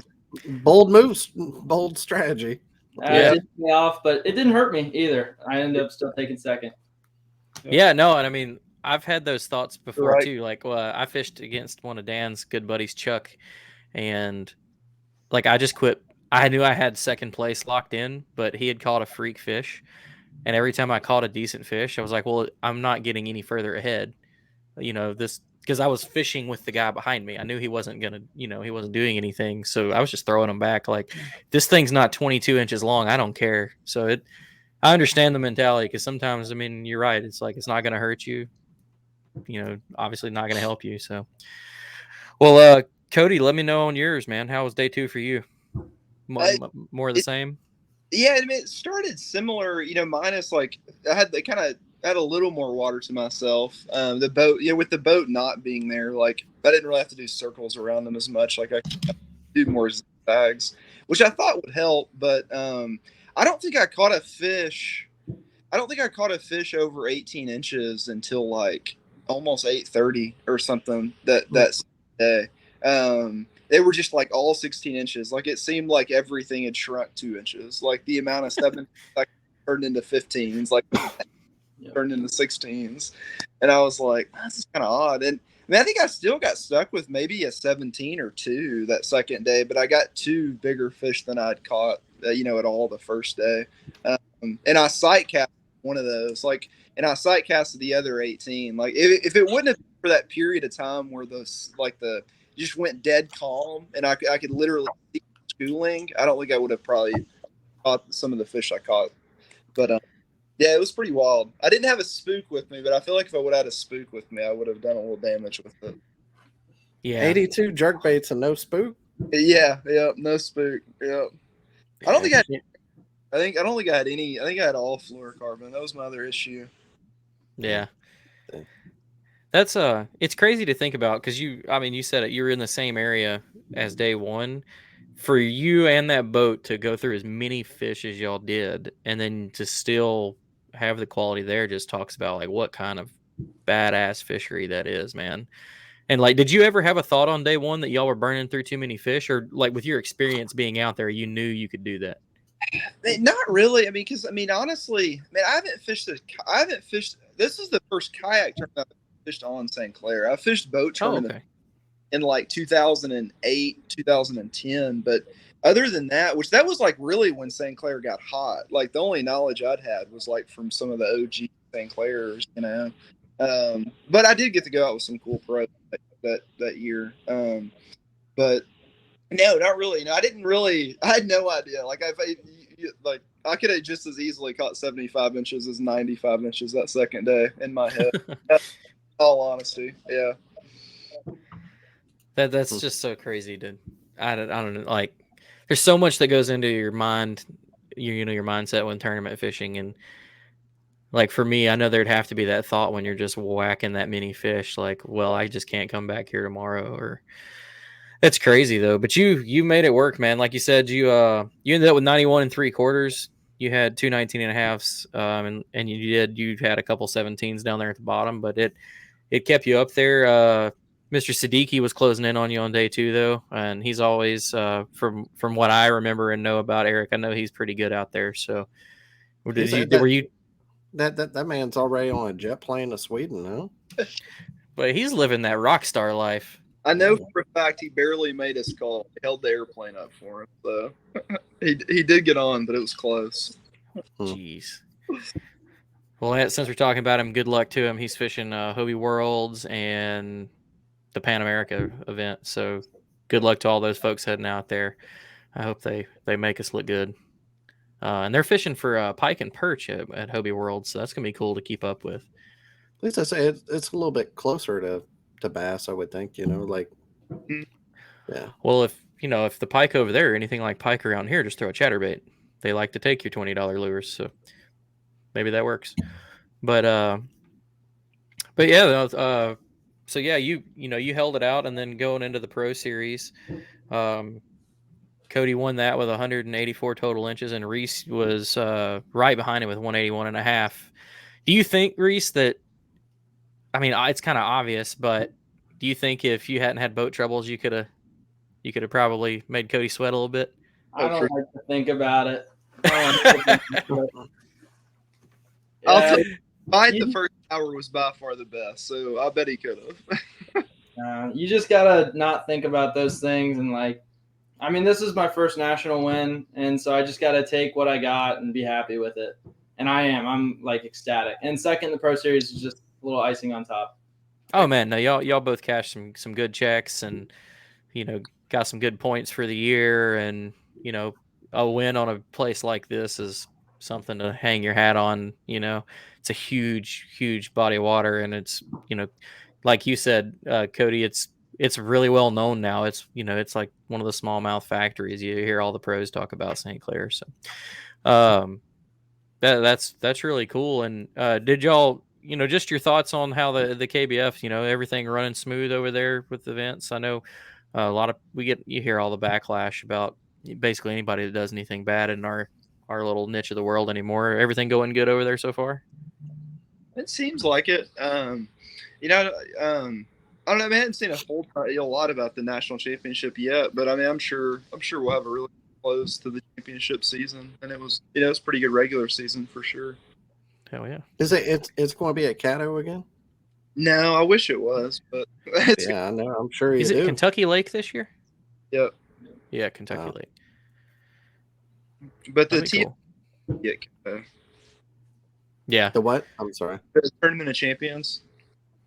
bold moves, bold strategy. It didn't pay off, but it didn't hurt me either. I ended up still taking second. Yeah, no, and I mean, I've had those thoughts before Right. too. Like, I fished against one of Dan's good buddies, Chuck, and like I just quit. I knew I had second place locked in, but he had caught a freak fish, and every time I caught a decent fish, I was like, well, I'm not getting any further ahead. This because I was fishing with the guy behind me. I knew he wasn't gonna, he wasn't doing anything, so I was just throwing him back. Like, this thing's not 22 inches long. I don't care. So I understand the mentality, because sometimes, I mean, you're right. It's like, it's not going to hurt you, obviously not going to help you. So, well, Cody, let me know on yours, man. How was day 2 for you? More of the same? Yeah, I mean, it started similar, minus like I had a little more water to myself. The boat, with the boat not being there, like I didn't really have to do circles around them as much. Like I could do more zigzags, which I thought would help, but I don't think I caught a fish. I don't think I caught a fish over 18 inches until like almost 8:30 or something that day. They were just like all 16 inches. Like it seemed like everything had shrunk 2 inches. Like the amount of 7 like turned into 15s, like turned into 16s, and I was like, this is kind of odd. And I mean, I think I still got stuck with maybe a 17 or 2 that second day, but I got 2 bigger fish than I'd caught, at all the first day. And I sight cast one of those, and I sight casted the other 18. Like if it wouldn't have been for that period of time where just went dead calm and I could literally see schooling, I don't think I would have probably caught some of the fish I caught. But yeah, it was pretty wild. I didn't have a spook with me, but I feel like if I would have had a spook with me, I would have done a little damage with it. Yeah. 82 jerk baits and no spook. Yeah, no spook. Yeah. I don't think I had any. I think I had all fluorocarbon. That was my other issue. Yeah. That's it's crazy to think about, because you said it, you were in the same area as day 1. For you and that boat to go through as many fish as y'all did, and then to still have the quality there, just talks about like what kind of badass fishery that is, man. And like, did you ever have a thought on day 1 that y'all were burning through too many fish, or like with your experience being out there, you knew you could do that? Not really. I mean, because honestly, man, I haven't fished. This is the first kayak tournament I fished on St. Clair. I fished boat tournament in like 2008, 2010, but other than that, which that was like really when St. Clair got hot. Like the only knowledge I'd had was like from some of the OG St. Clairs, But I did get to go out with some cool pros that year. But no, not really. No, I didn't really. I had no idea. Like I could have just as easily caught 75 inches as 95 inches that second day in my head. In all honesty, yeah. That's just so crazy to. I don't know. Like, there's so much that goes into your mind, your mindset when tournament fishing, and like for me, I know there'd have to be that thought when you're just whacking that many fish. Like, well, I just can't come back here tomorrow, or. That's crazy though, but you made it work, man. Like you said, you ended up with 91 3/4. You had 2 19.5s, and you had a couple 17s down there at the bottom, but it kept you up there. Mr. Siddiqui was closing in on you on day 2 though, and he's always from what I remember and know about Eric, I know he's pretty good out there. So were you? That man's already on a jet plane to Sweden, huh? But he's living that rock star life. I know for a fact he barely made his call. He held the airplane up for him, so he did get on, but it was close. Jeez. Well, since we're talking about him, good luck to him. He's fishing Hobie Worlds and the Pan America event, so good luck to all those folks heading out there. I hope they make us look good. And they're fishing for pike and perch at Hobie World, so that's gonna be cool to keep up with. At least I say it's a little bit closer to bass, I would think. Like yeah. Well, if the pike over there are anything like pike around here, just throw a chatterbait. They like to take your $20 lures, so maybe that works. But yeah, so yeah, you held it out, and then going into the pro series, Cody won that with 184 total inches, and Reece was right behind him with 181.5. Do you think, Reece, that, I mean, it's kind of obvious, but do you think if you hadn't had boat troubles, you could have probably made Cody sweat a little bit? I don't like to think about it. The first hour was by far the best, so I bet he could have. You just gotta not think about those things, and this is my first national win, and so I just gotta take what I got and be happy with it. And I'm like ecstatic. And second, the Pro Series is just a little icing on top. Oh man, no, y'all both cashed some good checks, and got some good points for the year, and a win on a place like this is something to hang your hat on. It's a huge body of water, and it's like you said, Cody, it's really well known now. It's it's like one of the smallmouth factories. You hear all the pros talk about St. Clair, so that's really cool. And did y'all just your thoughts on how the KBF, everything running smooth over there with events? I know a lot of you hear all the backlash about basically anybody that does anything bad in our little niche of the world anymore. Everything going good over there so far? It seems like it. I don't know. I haven't seen a lot about the national championship yet, but I'm sure we'll have a really close to the championship season, and it was a pretty good regular season for sure. Hell yeah! It's going to be at Caddo again? No, I wish it was, but yeah, I know. I'm sure is it Kentucky Lake this year? Yep. Yeah, Kentucky Lake. But the cool. Yeah. The what? I'm sorry. The Tournament of Champions.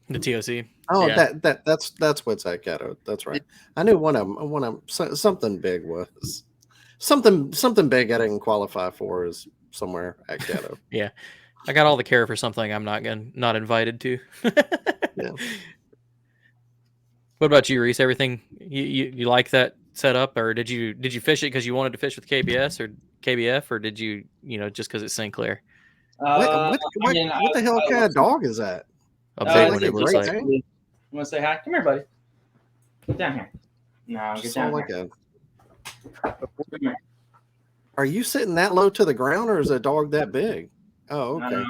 The TOC. Oh, yeah. that's what's at Caddo. That's right. I knew one of them. Something big was something big I didn't qualify for is somewhere at Caddo. Yeah, I got all the care for something I'm not invited to. Yeah. What about you, Reece? Everything you like that setup, or did you fish it because you wanted to fish with KBF, or did you just because it's St. Clair? What the hell kind of dog is that? A big one, it looks like. You want to say hi? Come here, buddy. Get down here. No, get down here. Come here. Are you sitting that low to the ground, or is a dog that big? Oh, okay.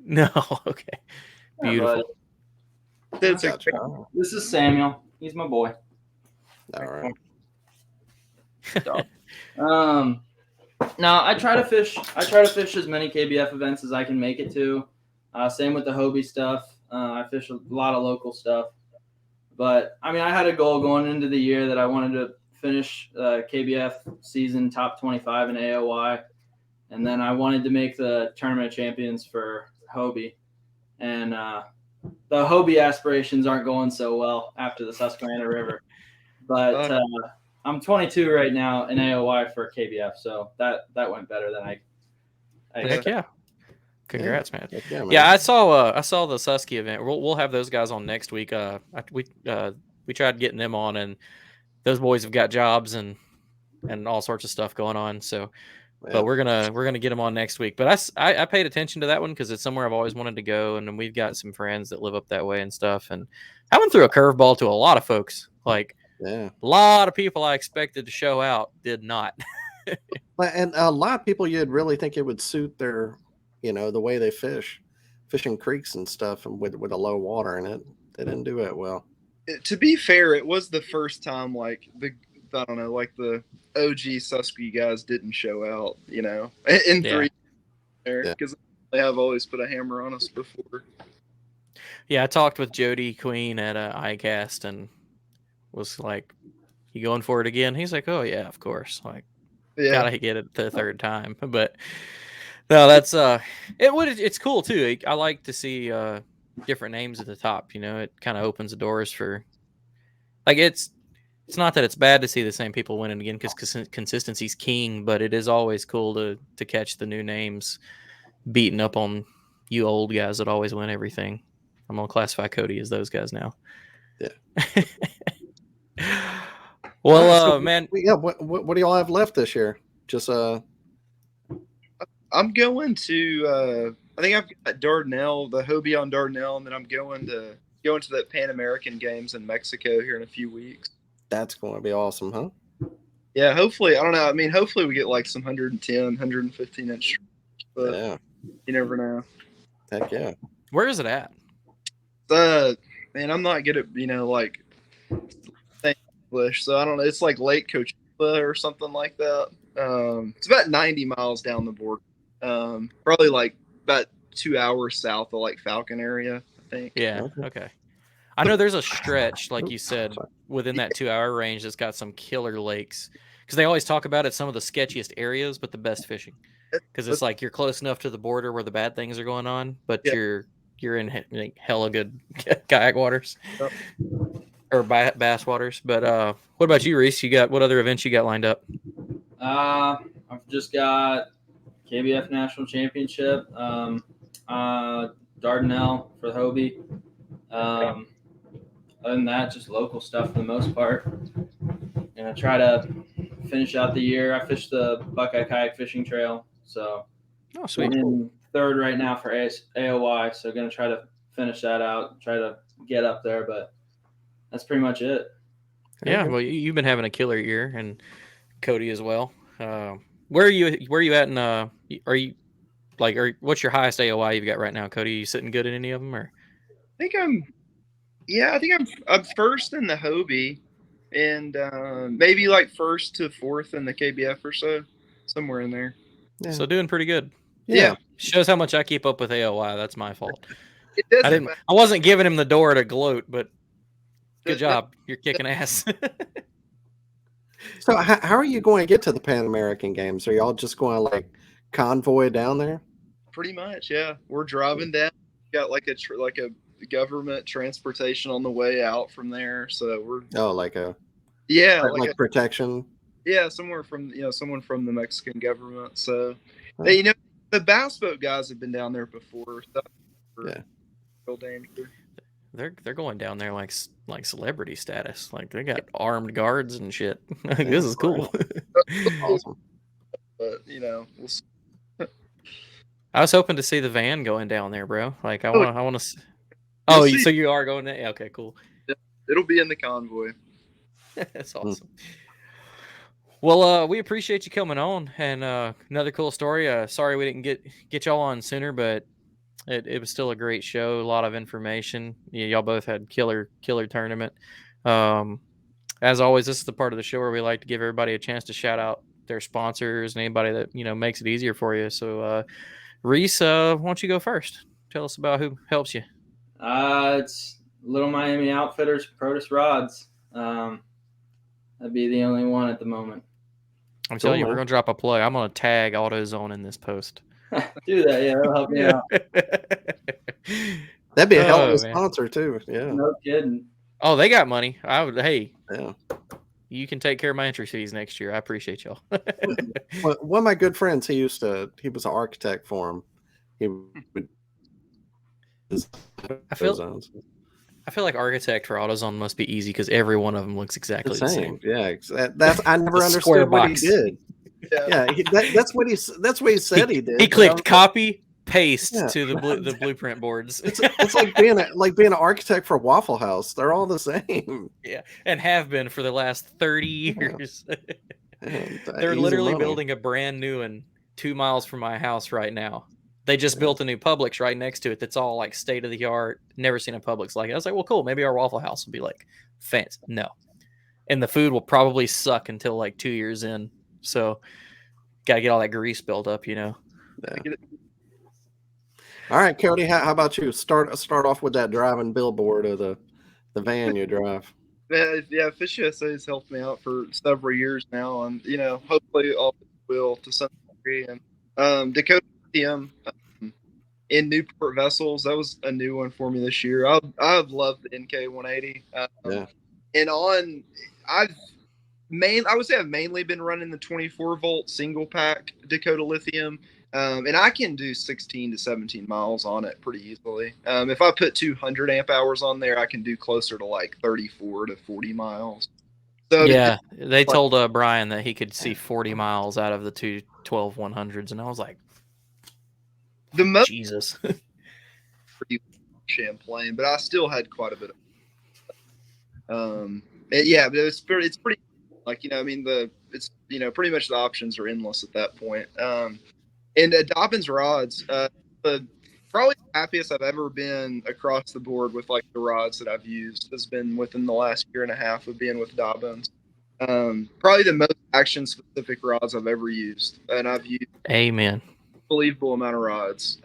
No, okay. Beautiful. This is Samuel. He's my boy. All right. No, I try to fish as many KBF events as I can make it to. Same with the Hobie stuff. I fish a lot of local stuff. But I had a goal going into the year that I wanted to finish KBF season top 25 in AOY, and then I wanted to make the Tournament of Champions for Hobie. And the Hobie aspirations aren't going so well after the Susquehanna River. But I'm 22 right now in AOY for KBF, so that went better than I Heck yeah. Congrats, man. Yeah, man. Yeah, I saw the Susky event. We'll have those guys on next week. We tried getting them on, and those boys have got jobs and all sorts of stuff going on. So, yeah. But we're gonna get them on next week. But I paid attention to that one because it's somewhere I've always wanted to go, and then we've got some friends that live up that way and stuff. And I went through a curveball to a lot of folks. A lot of people I expected to show out did not. And a lot of people you'd really think it would suit their, the way they fishing creeks and stuff, and with a low water in it, they didn't do it well. To be fair, it was the first time the OG Susky guys didn't show out, in 3 there, because they have always put a hammer on us before. Yeah, I talked with Jody Queen at iCast and was like, "You going for it again?" He's like, "Oh yeah, of course." Gotta get it the third time. But no, that's it's cool too. I like to see different names at the top. It kind of opens the doors for it's It's not that it's bad to see the same people winning again because consistency's king, but it is always cool to catch the new names beating up on you old guys that always win everything. I'm gonna classify Cody as those guys now. Yeah. Well, So, man, what do y'all have left this year? Just I'm going to. I think I've got Dardanelle, the Hobie on Dardanelle, and then I'm going to the Pan American Games in Mexico here in a few weeks. that's going to be awesome, huh? Yeah, hopefully. I don't know. I mean, hopefully we get like some 110, 115 inch. But Yeah. you never know. Heck yeah. where is it at? Man, I'm not good at like saying English, so I don't know. It's like Lake Coachella or something like that. It's about 90 miles down the border. Probably like about 2 hours south of like Falcon area, I think. Yeah. Okay. I know there's a stretch, like you said, Sorry. within that 2 hour range that's got some killer lakes. Because they always talk about it, some of the sketchiest areas, but the best fishing. Because it's like you're close enough to the border where the bad things are going on, but Yeah. you're in like hella good kayak waters Yep. or bass waters. But what about you, Reese? What other events you got lined up? I've just got KBF National Championship, Dardanelle for the Hobie. Other than that, just local stuff for the most part. And I try to finish out the year. I fished the Buckeye Kayak Fishing Trail, so Oh, sweet. I'm in third right now for AOY. So going to try to finish that out, try to get up there, but that's pretty much it. Yeah, well, you've been having a killer year, and Cody as well. Where are you at? In are you like? What's your highest AOI you've got right now, Cody? Are you sitting good in any of them, or? I think I'm first in the Hobie, and maybe like first to fourth in the KBF or so, somewhere in there. Yeah. So doing pretty good. Yeah. Shows how much I keep up with AOI. That's my fault. It doesn't. I wasn't giving him the door to gloat, but good job. You're kicking ass. So how are you going to get to the Pan American Games? Are y'all just going to like convoy down there? Pretty much, yeah. We're driving down. Got like a government transportation on the way out from there, so we're like like protection. Somewhere from someone from the Mexican government. So the bass boat guys have been down there before. So Yeah. real danger. They're going down there like celebrity status. Like they got armed guards and shit. This is cool. Awesome. But we'll see. I was hoping to see the van going down there, bro. Like I want to. You'll Oh, see. so you are going there? Yeah, okay, cool. It'll be in the convoy. That's awesome. Well, we appreciate you coming on, and another cool story. Sorry we didn't get y'all on sooner, but it was still a great show. A lot of information. Y'all both had killer tournament. As always, this is the part of the show where we like to give everybody a chance to shout out their sponsors and anybody that makes it easier for you. So, Reese, why don't you go first? Tell us about who helps you. It's Little Miami Outfitters, Protus Rods. That'd be the only one at the moment. I'm telling you, we're going to drop a plug. I'm going to tag AutoZone in this post. Do that, yeah. That'll help me out. That'd be a hell of a man. sponsor too. Yeah. No kidding. Oh, they got money. Yeah. You can take care of my entry fees next year. I appreciate y'all. Well, one of my good friends, he was an architect for him. He would. I feel like architect for AutoZone must be easy because every one of them looks exactly the same. Yeah, that's I never A square understood what box. he did. Yeah, that's what he said he did. He clicked copy paste Yeah. to the blueprint boards. It's like being an architect for Waffle House. They're all the same. Yeah, and have been for the last 30 years. And, They're easy literally money. building a brand new one 2 miles from my house right now. They just built a new Publix right next to it that's all like state of the art. Never seen a Publix like it. I was like, well, cool. Maybe our Waffle House will be like fancy. No. And the food will probably suck until like 2 years in. So gotta get all that grease built up, Yeah. All right, Cody, how about you? Start off with that driving billboard of the van you drive. Yeah, Fish USA has helped me out for several years now, and hopefully all will to some degree. And Dakota TM in Newport Vessels, that was a new one for me this year. I've loved the NK 180. Yeah. And I would say I've mainly been running the 24 volt single pack Dakota Lithium. And I can do 16 to 17 miles on it pretty easily. If I put 200 amp hours on there, I can do closer to like 34 to 40 miles. So Yeah, they told Brian that he could see 40 miles out of the two 12-100s, and I was like, the most Jesus. Champlain, but I still had quite a bit of yeah, but it's pretty like, I mean, it's pretty much the options are endless at that point. And Dobbins rods, the probably the happiest I've ever been across the board with like the rods that I've used has been within the last year and a half of being with Dobbins. Probably the most action specific rods I've ever used, and I've used Amen. unbelievable amount of rods.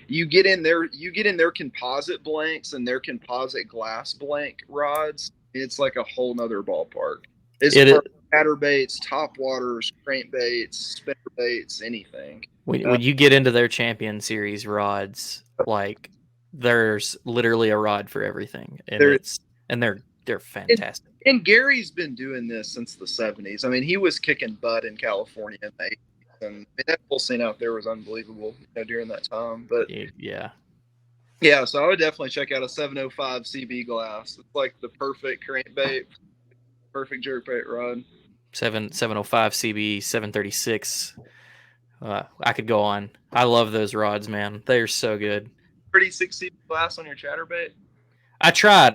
You get in their composite blanks and their composite glass blank rods. It's like a whole nother ballpark. It's for chatterbaits, top waters, crankbaits, spinner baits, anything. When you get into their Champion Series rods, like there's literally a rod for everything, and they're fantastic. And Gary's been doing this since the 70s. I mean, he was kicking butt in California in the 80s. And I mean, that whole scene out there was unbelievable during that time. But yeah, so I would definitely check out a 705 CB glass. It's like the perfect crankbait, perfect jerkbait rod. 705 CB 736. I could go on. I love those rods, man. They're so good. 36 CB glass on your chatterbait. I tried.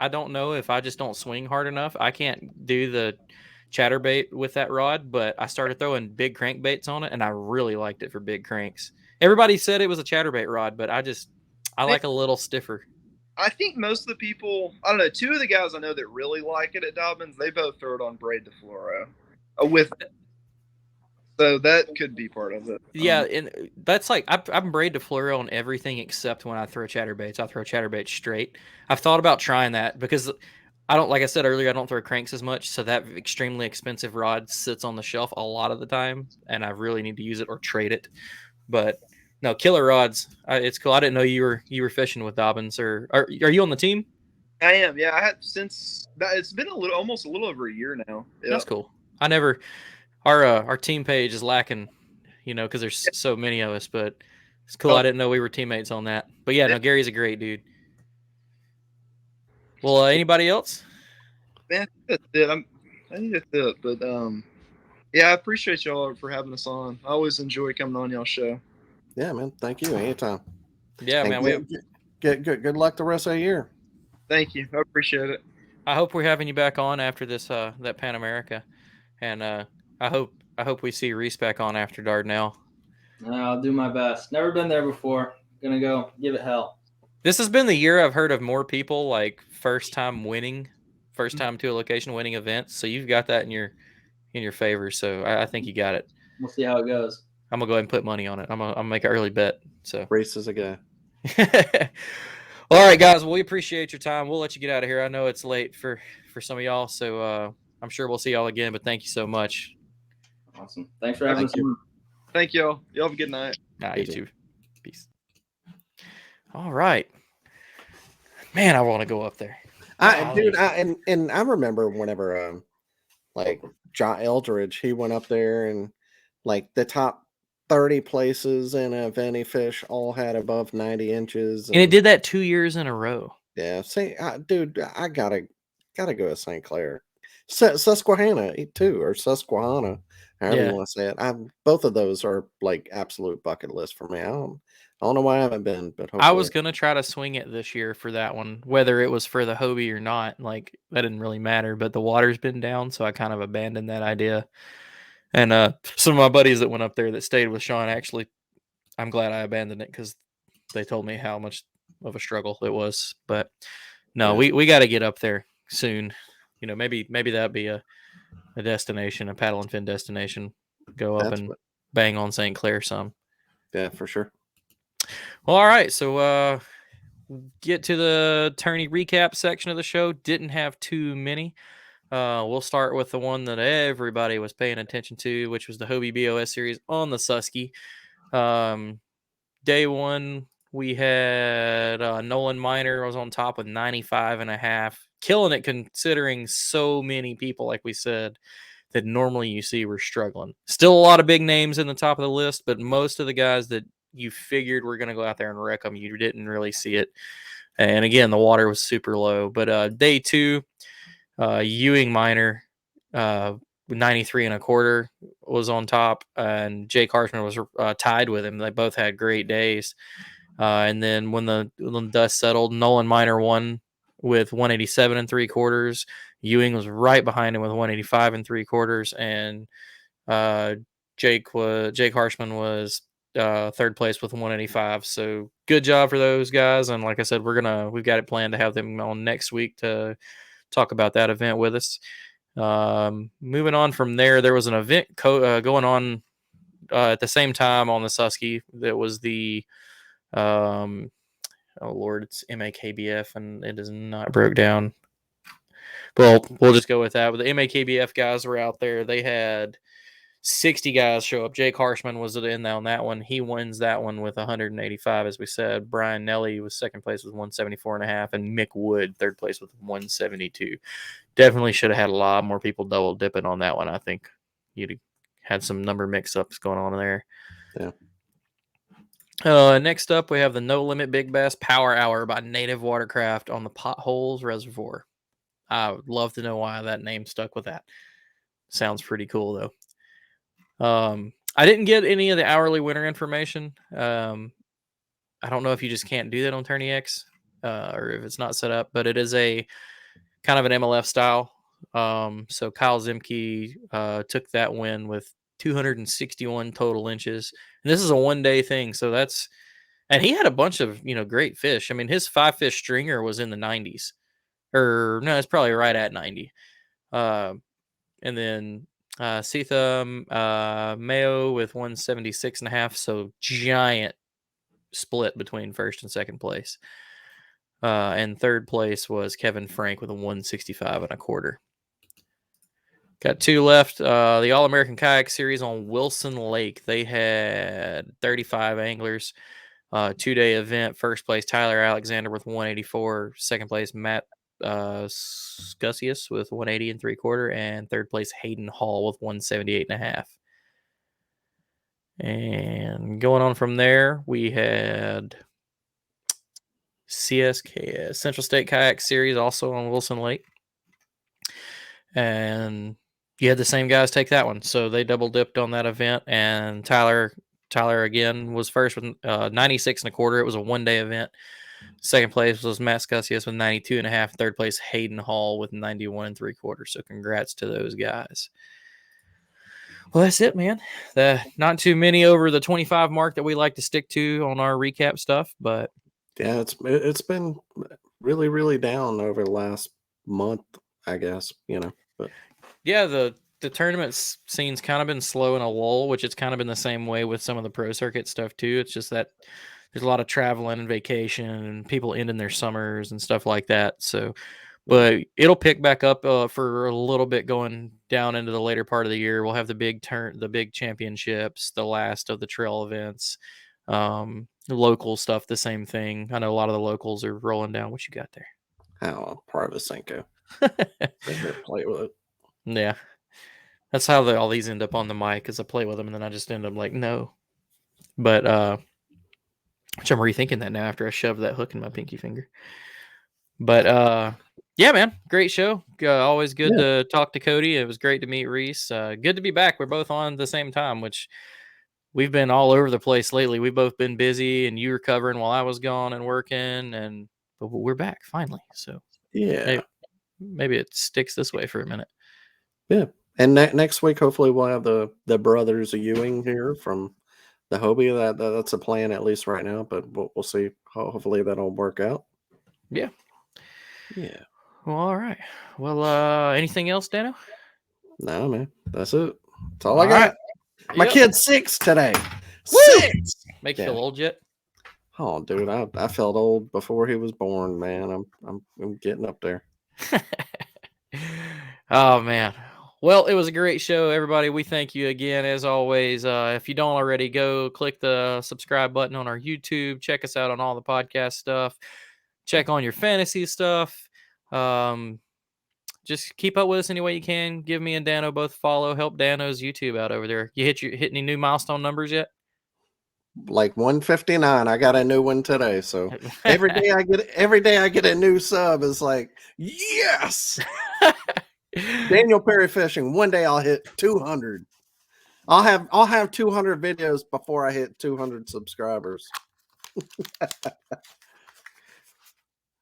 I don't know if I just don't swing hard enough. I can't do the chatterbait with that rod, but I started throwing big crankbaits on it, and I really liked it for big cranks. Everybody said it was a chatterbait rod, but I like a little stiffer. I think most of the people, I don't know, two of the guys I know that really like it at Dobbins, they both throw it on braid to fluoro with it. So that could be part of it. Yeah, and that's like I'm braid to fluoro on everything except when I throw chatterbaits. I throw chatterbaits straight. I've thought about trying that because I don't, like I said earlier, I don't throw cranks as much, so that extremely expensive rod sits on the shelf a lot of the time, and I really need to use it or trade it. But no, killer rods. It's cool. I didn't know you were fishing with Dobbins, or are you on the team? I am. Yeah, I had since that. It's been almost a little over a year now. Yep. That's cool. I never. Our team page is lacking, because there's so many of us. But it's cool. I didn't know we were teammates on that. But yeah, no, Gary's a great dude. Well, anybody else? Man, that's it. I think that's it. But yeah, I appreciate y'all for having us on. I always enjoy coming on y'all's show. Yeah, man. Thank you. Anytime. Yeah, and man. Good luck the rest of the year. Thank you. I appreciate it. I hope we're having you back on after this that Pan America, and I hope we see Reece back on after Dardanelle. I'll do my best. Never been there before. Gonna go give it hell. This has been the year I've heard of more people like first time to a location winning events. So you've got that in your favor. So I think you got it. We'll see how it goes. I'm gonna go ahead and put money on it. I'm gonna make an early bet. So Reece is a guy. All right, guys. Well, we appreciate your time. We'll let you get out of here. I know it's late for some of y'all, so I'm sure we'll see y'all again. But thank you so much. Awesome. Thanks for having us. Thank y'all. Y'all have a good night. You too. Peace. All right, man. I want to go up there. I remember whenever like John Eldridge, he went up there and like the top 30 places in a Veni fish all had above 90 inches. And it did that 2 years in a row. Yeah. See, dude, I gotta go to St. Clair. Susquehanna too, or Susquehanna, however you want to say it. Both of those are like absolute bucket list for me. I don't know why I haven't been, but hopefully. I was gonna try to swing it this year for that one, whether it was for the Hobie or not. Like that didn't really matter, but the water's been down, so I kind of abandoned that idea. And some of my buddies that went up there that stayed with Sean, actually, I'm glad I abandoned it because they told me how much of a struggle it was. But no, we got to get up there soon. Maybe that'd be a destination, a paddle and fin destination. Go up and bang on St. Clair some. Yeah, for sure. Well, all right. So get to the tourney recap section of the show. Didn't have too many. We'll start with the one that everybody was paying attention to, which was the Hobie BOS series on the Susky. Day one, we had Nolan Miner was on top with 95.5. killing it considering so many people, like we said, that normally you see were struggling. Still a lot of big names in the top of the list, but most of the guys that you figured were going to go out there and wreck them, you didn't really see it. And again, the water was super low. But day 2, Ewing Minor, 93 1/4 was on top, and Jake Harshman was tied with him. They both had great days. And then when the dust settled, Nolan Minor won with 187 3/4. Ewing was right behind him with 185 3/4, and Jake Harshman was third place with 185. So good job for those guys. And like I said, we've got it planned to have them on next week to talk about that event with us. Moving on from there was an event going on at the same time on the Susky. That was the oh Lord, it's MAKBF, and it is not broke down. Well, we'll just go with that. But the MAKBF guys were out there. They had 60 guys show up. Jake Harshman was in on that one. He wins that one with 185, as we said. Brian Nelly was second place with 174.5, and Mick Wood third place with 172. Definitely should have had a lot more people double dipping on that one. I think you'd had some number mix-ups going on there. Yeah. Next up, we have the No Limit Big Bass Power Hour by Native Watercraft on the Potholes Reservoir. I would love to know why that name stuck with that. Sounds pretty cool, though. I didn't get any of the hourly winner information. I don't know if you just can't do that on TourneyX or if it's not set up, but it is a kind of an MLF style. So Kyle Zimke took that win with 261 total inches. And this is a one-day thing, so and he had a bunch of great fish. I mean, his 5-fish stringer was in the 90s, or no, it's probably right at 90. And then Sitha Mayo with 176.5, so giant split between first and second place. And third place was Kevin Frank with a 165 1/4. Got 2 left. The All-American Kayak Series on Wilson Lake. They had 35 anglers. 2-day event. First place, Tyler Alexander with 184. Second place, Matt Scusius with 180 3/4. And third place, Hayden Hall with 178.5. And going on from there, we had CSKS, Central State Kayak Series, also on Wilson Lake. And you had the same guys take that one. So they double dipped on that event. And Tyler again was first with 96 1/4. It was a one-day event. Second place was Matt Scusius with 92.5. Third place, Hayden Hall with 91 3/4. So congrats to those guys. Well, that's it, man. Not too many over the 25 mark that we like to stick to on our recap stuff, but yeah, it's been really, really down over the last month, I guess, but yeah, the tournament scene's kind of been slow in a lull, which it's kind of been the same way with some of the pro circuit stuff too. It's just that there's a lot of traveling and vacation and people ending their summers and stuff like that. So, but it'll pick back up for a little bit going down into the later part of the year. We'll have the big championships, the last of the trail events, local stuff, the same thing. I know a lot of the locals are rolling down. What you got there? Oh, Parvasenko. Play with it. Yeah. That's how all these end up on the mic, is I play with them and then I just end up like, no. But, which I'm rethinking that now after I shoved that hook in my pinky finger. But, yeah, man, great show. Always good to talk to Cody. It was great to meet Reece. Good to be back. We're both on at the same time, which we've been all over the place lately. We've both been busy, and you were covering while I was gone and working, but we're back finally. So yeah, maybe it sticks this way for a minute. Yeah. And next week, hopefully, we'll have the brothers Ewing here from the Hobie. That's a plan, at least right now, but we'll see. Hopefully, that'll work out. Yeah. Yeah. Well, all right. Well, anything else, Dano? No, man. That's it. That's all I got. Right. My kid's 6 today. Woo! 6! Make you feel old yet? Oh, dude, I felt old before he was born, man. I'm getting up there. Oh, man. Well, it was a great show, everybody. We thank you again, as always. If you don't already, go click the subscribe button on our YouTube. Check us out on all the podcast stuff. Check on your fantasy stuff. Just keep up with us any way you can. Give me and Dano both follow. Help Dano's YouTube out over there. You hit any new milestone numbers yet? Like 159. I got a new one today. So every day I get a new sub. It's like, yes. Daniel Perry Fishing. One day I'll hit 200. I'll have 200 videos before I hit 200 subscribers.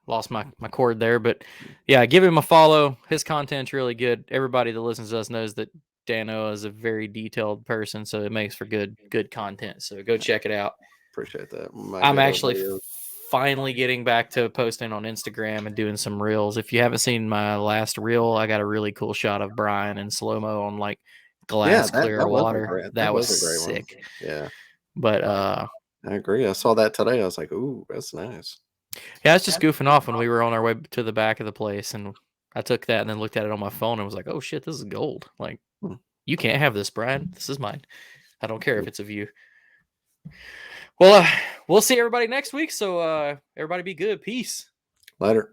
Lost my cord there, but yeah, give him a follow. His content's really good. Everybody that listens to us knows that Dano is a very detailed person, so it makes for good content. So go check it out. Appreciate that. I'm actually finally getting back to posting on Instagram and doing some reels. If you haven't seen my last reel, I got a really cool shot of Brian in slow-mo on like glass clear water. That was a great sick one. Yeah. But I agree. I saw that today. I was like, ooh, that's nice. Yeah, I was just goofing off when we were on our way to the back of the place, and I took that and then looked at it on my phone and was like, oh shit, this is gold. Like, you can't have this, Brian. This is mine. I don't care if it's of you. Well, we'll see everybody next week. So everybody be good. Peace. Later.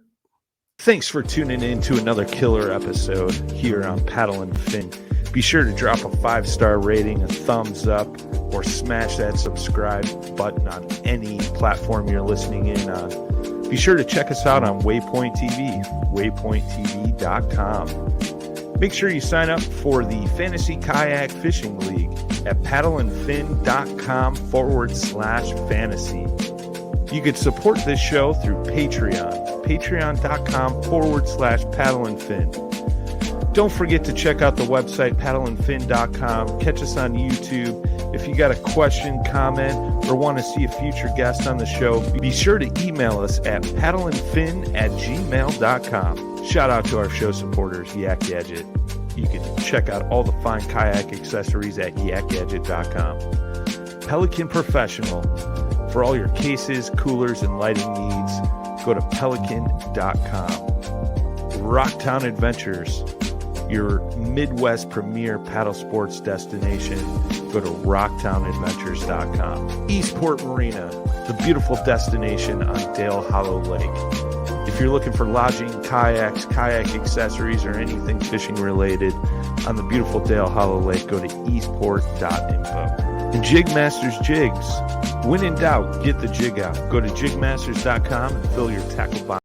Thanks for tuning in to another killer episode here on Paddle and Fin. Be sure to drop a 5-star rating, a thumbs up, or smash that subscribe button on any platform you're listening in on. Be sure to check us out on Waypoint TV, waypointtv.com. Make sure you sign up for the Fantasy Kayak Fishing League at paddleandfin.com/fantasy. You could support this show through Patreon, patreon.com/paddleandfin. Don't forget to check out the website, paddleandfin.com. Catch us on YouTube. If you got a question, comment, or want to see a future guest on the show, be sure to email us at paddleandfin@gmail.com. Shout out to our show supporters, Yak Gadget. You can check out all the fine kayak accessories at yakgadget.com. Pelican Professional. For all your cases, coolers, and lighting needs, go to pelican.com. Rocktown Adventures, your Midwest premier paddle sports destination. Go to rocktownadventures.com. Eastport Marina, the beautiful destination on Dale Hollow Lake. If you're looking for lodging, kayaks, kayak accessories, or anything fishing related on the beautiful Dale Hollow Lake, go to eastport.info. And Jigmasters Jigs. When in doubt, get the jig out. Go to jigmasters.com and fill your tackle box.